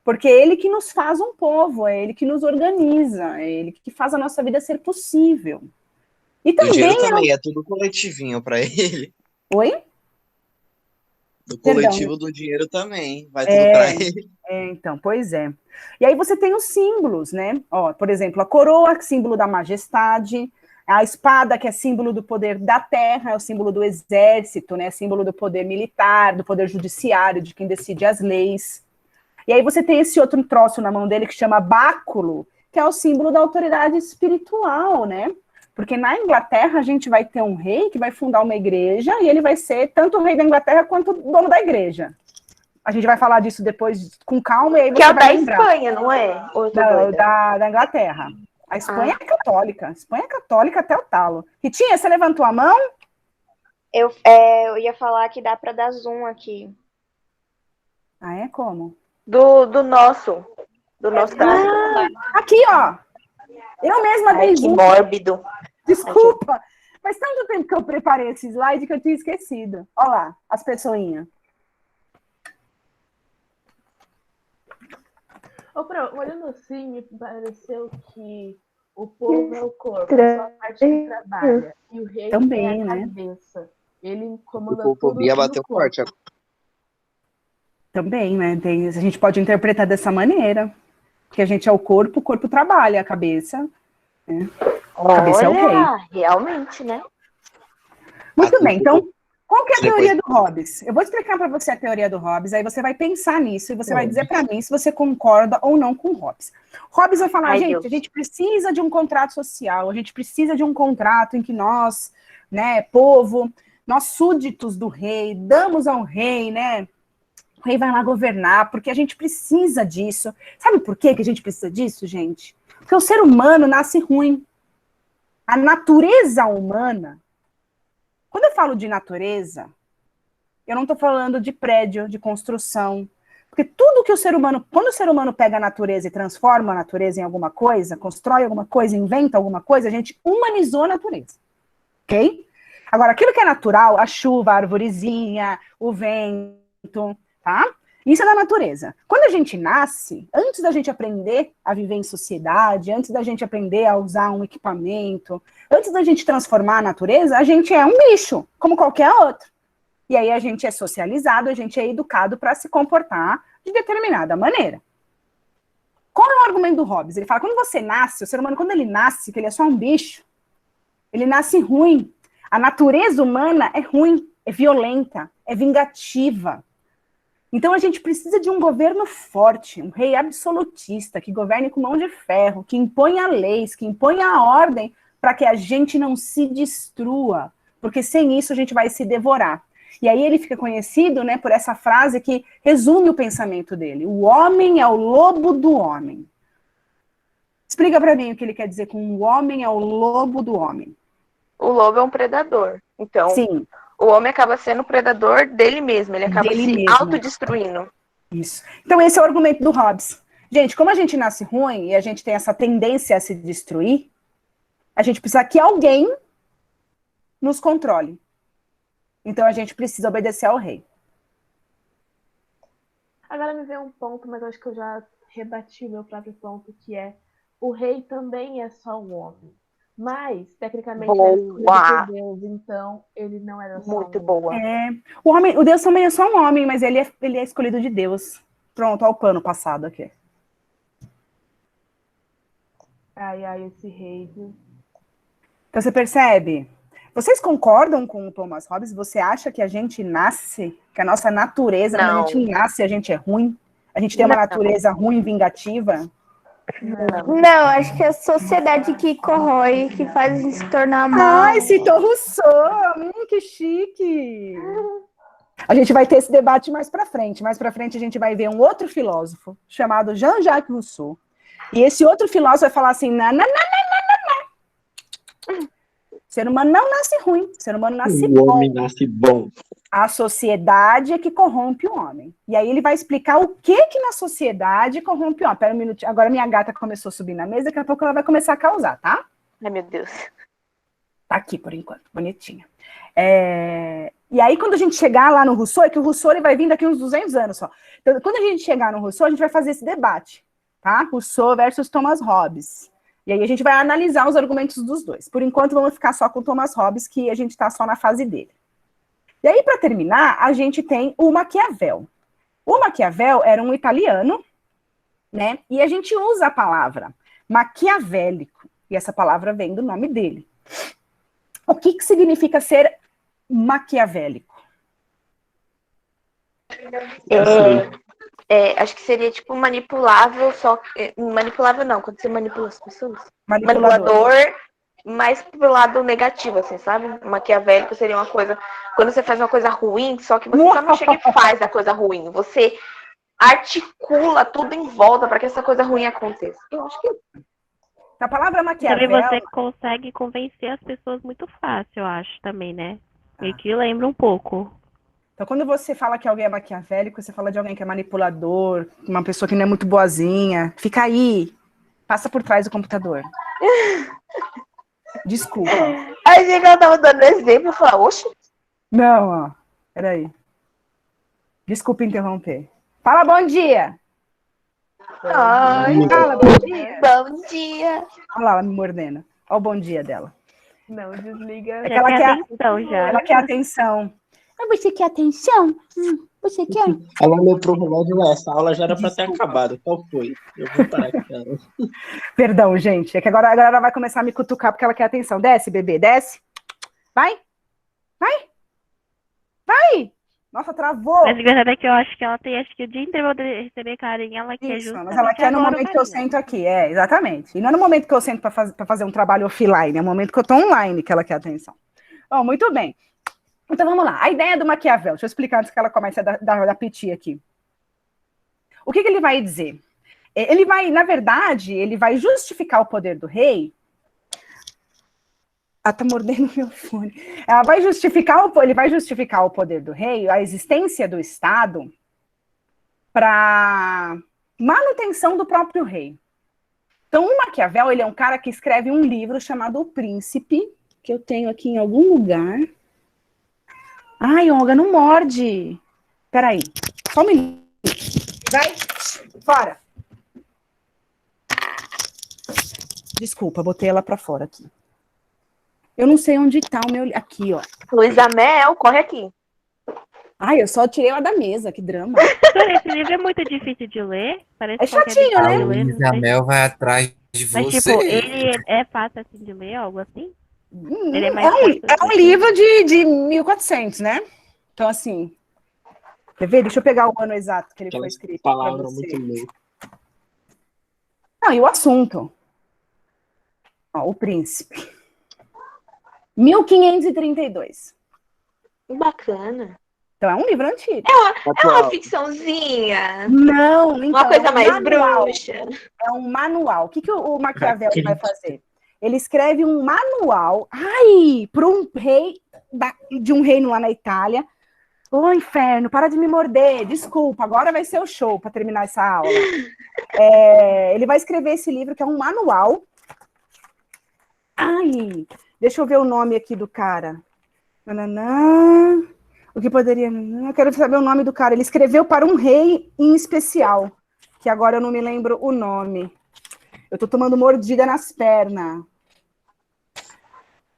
porque é ele que nos faz um povo, é ele que nos organiza, é ele que faz a nossa vida ser possível. E O também... dinheiro também é tudo coletivinho para ele. Oi? Do coletivo do dinheiro também, vai tudo para ele. Então, pois é. E aí você tem os símbolos, né? Ó, por exemplo, a coroa, símbolo da majestade, a espada, que é símbolo do poder da terra, é o símbolo do exército, né? Símbolo do poder militar, do poder judiciário, de quem decide as leis. E aí você tem esse outro troço na mão dele que chama báculo, que é o símbolo da autoridade espiritual, né? Porque na Inglaterra a gente vai ter um rei que vai fundar uma igreja e ele vai ser tanto o rei da Inglaterra quanto o dono da igreja. A gente vai falar disso depois com calma. E aí você que é o vai da lembrar. Espanha, não é? Da Inglaterra. A Espanha é católica. A Espanha é católica até o talo. Ritinha, você levantou a mão? Eu ia falar que dá para dar zoom aqui. Ah, é? Como? Do nosso caso. Aqui, ó. Eu mesma dei que zoom. mórbido. Desculpa. Faz tanto tempo que eu preparei esse slide que eu tinha esquecido. Olha lá, as pessoinhas. Olhando assim, me pareceu que o povo é o corpo, é só a parte que trabalha. E o rei também, é a né? cabeça. Ele comanda tudo. Fobia bateu forte. Também, né? A gente pode interpretar dessa maneira. Porque a gente é o corpo trabalha, a cabeça. Né? A cabeça é o rei. Realmente, né? Muito bem, então, qual que é a teoria do Hobbes? Eu vou explicar para você a teoria do Hobbes, aí você vai pensar nisso e você vai dizer para mim se você concorda ou não com o Hobbes. Hobbes vai falar, gente, a gente precisa de um contrato social, a gente precisa de um contrato em que nós, né, povo, nós súditos do rei, damos ao rei, né, o rei vai lá governar, porque a gente precisa disso. Sabe por que a gente precisa disso, gente? Porque o ser humano nasce ruim. A natureza humana... Quando eu falo de natureza, eu não estou falando de prédio, de construção. Porque tudo que o ser humano, quando o ser humano pega a natureza e transforma a natureza em alguma coisa, constrói alguma coisa, inventa alguma coisa, a gente humanizou a natureza, ok? Agora, aquilo que é natural, a chuva, a arvorezinha, o vento, tá? Isso é da natureza. Quando a gente nasce, antes da gente aprender a viver em sociedade, antes da gente aprender a usar um equipamento, antes da gente transformar a natureza, a gente é um bicho, como qualquer outro. E aí a gente é socializado, a gente é educado para se comportar de determinada maneira. Qual é o argumento do Hobbes? Ele fala, quando você nasce, o ser humano, quando ele nasce, que ele é só um bicho, ele nasce ruim. A natureza humana é ruim, é violenta, é vingativa. Então a gente precisa de um governo forte, um rei absolutista, que governe com mão de ferro, que imponha leis, que imponha a ordem, para que a gente não se destrua, porque sem isso a gente vai se devorar. E aí ele fica conhecido, né, por essa frase que resume o pensamento dele. O homem é o lobo do homem. Explica para mim o que ele quer dizer com o homem é o lobo do homem. O lobo é um predador. Então, sim, o homem acaba sendo o predador dele mesmo. Ele acaba dele se mesmo. autodestruindo. Isso. Então esse é o argumento do Hobbes. Gente, como a gente nasce ruim e a gente tem essa tendência a se destruir, a gente precisa que alguém nos controle. Então a gente precisa obedecer ao rei. Agora me veio um ponto, mas acho que eu já rebati o meu próprio ponto, que é o rei também é só um homem. Mas, tecnicamente, ele é escolhido por Deus, então ele não era só Muito um boa. O Deus também é só um homem, mas ele é escolhido de Deus. Pronto, olha o pano passado aqui. Ai, esse rei, viu? Então você percebe? Vocês concordam com o Thomas Hobbes? Você acha que a gente nasce, que a nossa natureza, quando a gente nasce, a gente é ruim? A gente tem uma natureza ruim, vingativa? Não, acho que é a sociedade que corrói, que faz a gente se tornar mal. Ai, citou Rousseau! Que chique! A gente vai ter esse debate mais pra frente. Mais pra frente a gente vai ver um outro filósofo, chamado Jean-Jacques Rousseau. E esse outro filósofo vai falar assim, não. O ser humano não nasce ruim, o ser humano nasce bom. O homem nasce bom. A sociedade é que corrompe o homem. E aí ele vai explicar o que na sociedade corrompe o homem. Pera um minutinho, agora minha gata começou a subir na mesa, daqui a pouco ela vai começar a causar, tá? Ai, meu Deus. Tá aqui, por enquanto, bonitinha. E aí, quando a gente chegar lá no Rousseau, é que o Rousseau ele vai vir daqui uns 200 anos só. Então, quando a gente chegar no Rousseau, a gente vai fazer esse debate, tá? Rousseau versus Thomas Hobbes. E aí a gente vai analisar os argumentos dos dois. Por enquanto, vamos ficar só com o Thomas Hobbes, que a gente está só na fase dele. E aí, para terminar, a gente tem o Maquiavel. O Maquiavel era um italiano, né? E a gente usa a palavra maquiavélico. E essa palavra vem do nome dele. O que significa ser maquiavélico? Acho que seria tipo manipulável, só que. Manipulável não, quando você manipula as pessoas. Manipulador, mas pro lado negativo, assim, sabe? Maquiavélico seria uma coisa. Quando você faz uma coisa ruim, só que você só não chega e faz a coisa ruim. Você articula tudo em volta para que essa coisa ruim aconteça. Eu acho que. A palavra Maquiavel... Também você consegue convencer as pessoas muito fácil, eu acho, também, né? E que lembra um pouco. Então, quando você fala que alguém é maquiavélico, você fala de alguém que é manipulador, uma pessoa que não é muito boazinha. Fica aí. Passa por trás do computador. Desculpa. Aí que ela tava dando exemplo, eu falei, oxe. Não, ó. Peraí. Desculpa interromper. Fala bom dia. Ai, fala bom dia. Bom dia. Olha lá, ela me mordendo. Olha o bom dia dela. Não, desliga. É que ela quer atenção já. Ela quer atenção. Você quer atenção? Você quer? Ela olhou pro relógio, essa aula já era para ter acabado. Qual foi? Eu vou parar com ela. Perdão, gente. É que agora ela vai começar a me cutucar porque ela quer atenção. Desce, bebê, desce. Vai. Nossa, travou. Mas a verdade é que eu acho que ela tem, o dia inteiro de receber carinho, ela quer Isso, justamente mas ela quer no momento que eu sento aqui, exatamente. E não é no momento que eu sento para fazer um trabalho offline, é no momento que eu tô online que ela quer atenção. Bom, muito bem. Então vamos lá, a ideia do Maquiavel, deixa eu explicar antes que ela comece a dar piti aqui. O que ele vai dizer? Ele vai, na verdade, ele vai justificar o poder do rei. Ela tá mordendo meu fone. Ele vai justificar o poder do rei, a existência do Estado, para manutenção do próprio rei. Então, o Maquiavel, ele é um cara que escreve um livro chamado O Príncipe, que eu tenho aqui em algum lugar. Ai, Olga, não morde. Peraí, só um minuto. Vai, fora. Desculpa, botei ela para fora aqui. Eu não sei onde tá o meu... Aqui, ó. Luísa Mel, corre aqui. Ai, eu só tirei ela da mesa, que drama. Esse livro é muito difícil de ler. Parece É chatinho, qualquer né? livro de ler, não Luísa sei. Mel vai atrás de Mas, você. tipo, ele é fácil assim de ler, algo assim? Ele é mais É um livro de 1400, né? Então, assim... Quer ver? Deixa eu pegar o ano exato que ele foi escrito. Palavra muito louca. Não, e o assunto? Ó, O Príncipe. 1532. Bacana. Então, é um livro antigo. É uma ficçãozinha. Não, então, Uma coisa é um mais manual. bruxa. É um manual. O que o Maquiavel vai fazer? Ele escreve um manual, para um rei de um reino lá na Itália. Ô, inferno, para de me morder. Desculpa, agora vai ser o show para terminar essa aula. Ele vai escrever esse livro, que é um manual. Deixa eu ver o nome aqui do cara. Nananã. O que poderia... Eu quero saber o nome do cara. Ele escreveu para um rei em especial, que agora eu não me lembro o nome. Eu tô tomando mordida nas pernas.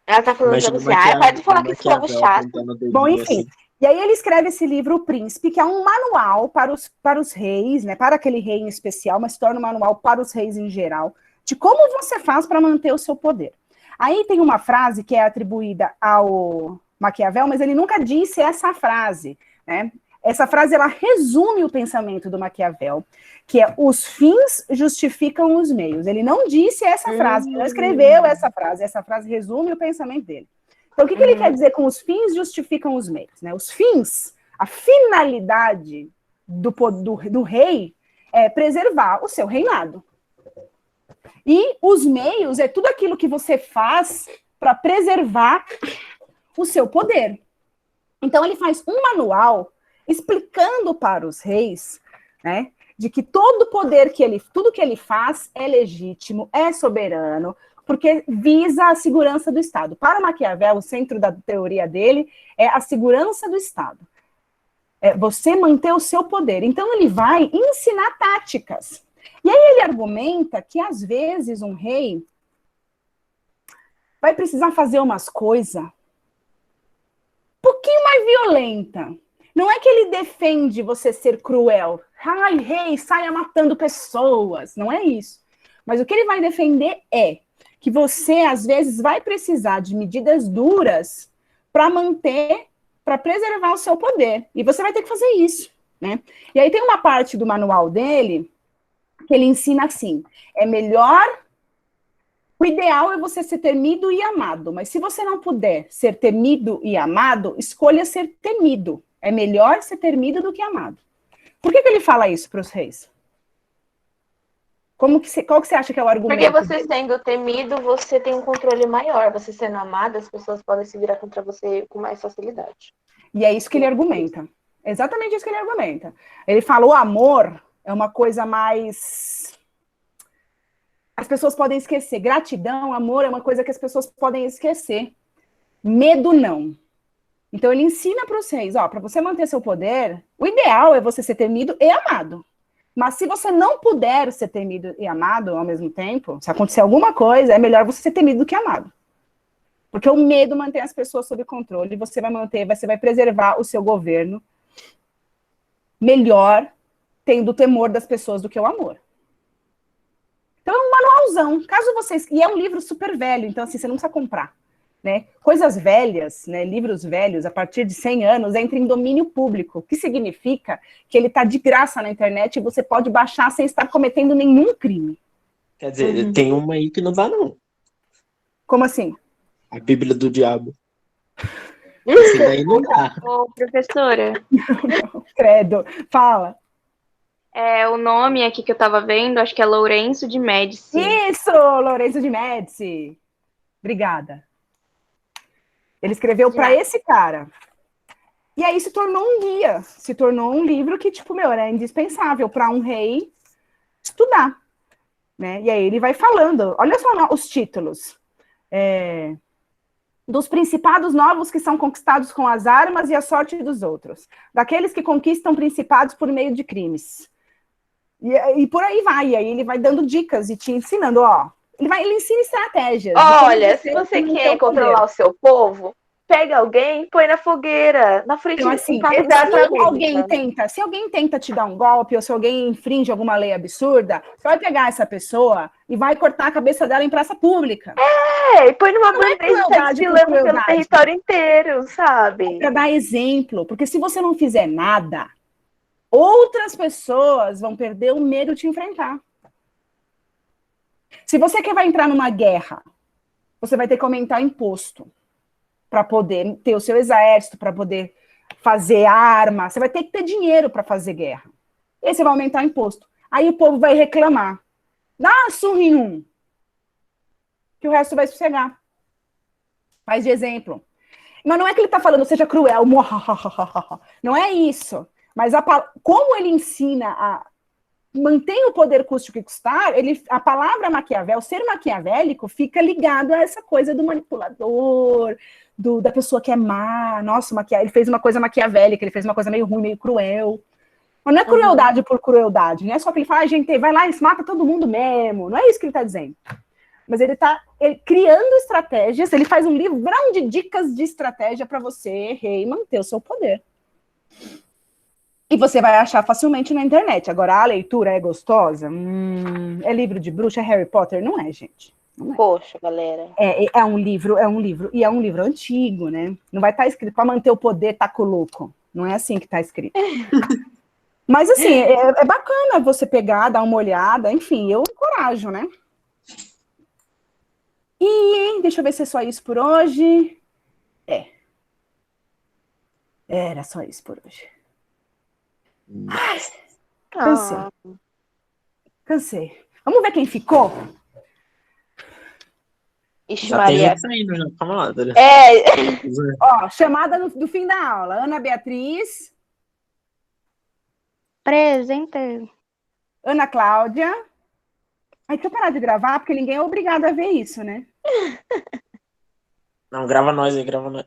Ela tá falando pra você. Pode falar que esse povo chato. Bom, enfim. E aí ele escreve esse livro, O Príncipe, que é um manual para os reis, né? Para aquele rei em especial, mas se torna um manual para os reis em geral, de como você faz para manter o seu poder. Aí tem uma frase que é atribuída ao Maquiavel, mas ele nunca disse essa frase, né? Essa frase, ela resume o pensamento do Maquiavel, que é: os fins justificam os meios. Ele não disse essa frase, ele não escreveu essa frase resume o pensamento dele. Então, o que ele quer dizer com os fins justificam os meios, né? Os fins, a finalidade do rei é preservar o seu reinado. E os meios é tudo aquilo que você faz para preservar o seu poder. Então, ele faz um manual explicando para os reis, né, de que todo o poder tudo que ele faz é legítimo, é soberano, porque visa a segurança do Estado. Para Maquiavel, o centro da teoria dele é a segurança do Estado. É você manter o seu poder. Então, ele vai ensinar táticas. E aí ele argumenta que, às vezes, um rei vai precisar fazer umas coisas um pouquinho mais violenta. Não é que ele defende você ser cruel. Ai, rei, saia matando pessoas. Não é isso. Mas o que ele vai defender é que você, às vezes, vai precisar de medidas duras para preservar o seu poder. E você vai ter que fazer isso, né? E aí tem uma parte do manual dele que ele ensina assim: é melhor... O ideal é você ser temido e amado, mas se você não puder ser temido e amado, escolha ser temido. É melhor ser temido do que amado. Por que ele fala isso para os reis? Qual que você acha que é o argumento? Porque você sendo temido, você tem um controle maior. Você sendo amado, as pessoas podem se virar contra você com mais facilidade. E é isso que ele argumenta. É exatamente isso que ele argumenta. Ele fala: o amor é uma coisa mais... As pessoas podem esquecer. Gratidão, amor é uma coisa que as pessoas podem esquecer. Medo, não. Então, ele ensina para os reis, para você manter seu poder, o ideal é você ser temido e amado. Mas se você não puder ser temido e amado ao mesmo tempo, se acontecer alguma coisa, é melhor você ser temido do que amado. Porque o medo mantém as pessoas sob controle, você vai preservar o seu governo melhor tendo o temor das pessoas do que o amor. Então é um manualzão. Caso vocês... E é um livro super velho, então assim, você não precisa comprar. Né? Coisas velhas, né? Livros velhos, a partir de 100 anos, entram em domínio público, o que significa que ele está de graça na internet e você pode baixar sem estar cometendo nenhum crime. Quer dizer, tem uma aí que não dá, não. Como assim? A Bíblia do Diabo. Esse daí não dá. Ô, professora. Credo. Fala. O nome aqui que eu tava vendo, acho que é Lourenço de Médici. Isso, Lourenço de Médici. Obrigada. Ele escreveu para esse cara. E aí se tornou um guia, se tornou um livro que, tipo, meu, era indispensável para um rei estudar, né? E aí ele vai falando, olha só os títulos. Dos principados novos que são conquistados com as armas e a sorte dos outros. Daqueles que conquistam principados por meio de crimes. E por aí vai. E aí ele vai dando dicas e te ensinando, ó. Ele ensina estratégias. Olha, se você quer controlar o seu povo, pega alguém e põe na fogueira, na frente então, assim, se alguém tenta te dar um golpe, ou se alguém infringe alguma lei absurda, você vai pegar essa pessoa e vai cortar a cabeça dela em praça pública. E põe numa bandeja e tá desfilando pelo território inteiro, sabe? Para dar exemplo, porque se você não fizer nada, outras pessoas vão perder o medo de te enfrentar. Se você vai entrar numa guerra, você vai ter que aumentar imposto para poder ter o seu exército, para poder fazer arma. Você vai ter que ter dinheiro para fazer guerra. E aí você vai aumentar imposto. Aí o povo vai reclamar. Dá uma surra em um. Que o resto vai sossegar. Faz de exemplo. Mas não é que ele está falando, seja cruel. Não é isso. Mas como ele ensina a manter o poder custe o que custar, a palavra Maquiavel, ser maquiavélico, fica ligado a essa coisa do manipulador, da pessoa que é má. Nossa, ele fez uma coisa maquiavélica, ele fez uma coisa meio ruim, meio cruel. Mas não é crueldade por crueldade, não é só que ele fala, gente, vai lá e mata todo mundo mesmo. Não é isso que ele está dizendo. Mas ele está criando estratégias, ele faz um livrão de dicas de estratégia para você, rei, manter o seu poder. E você vai achar facilmente na internet. Agora, a leitura é gostosa? É livro de bruxa? É Harry Potter? Não é, gente. Não é. Poxa, galera. É um livro, e é um livro antigo, né? Não vai estar escrito para manter o poder, taco louco. Não é assim que está escrito. Mas, assim, é bacana você pegar, dar uma olhada, enfim, eu encorajo, né? E deixa eu ver se é só isso por hoje. Era só isso por hoje. Ai, cansei. Vamos ver quem ficou? Ixi, Já Maria. tem saindo, já. Calma lá, Dora. Ó, chamada do fim da aula. Ana Beatriz. Presente. Ana Cláudia. Ai, deixa eu parar de gravar, porque ninguém é obrigado a ver isso, né? Não, grava nós aí, grava nós.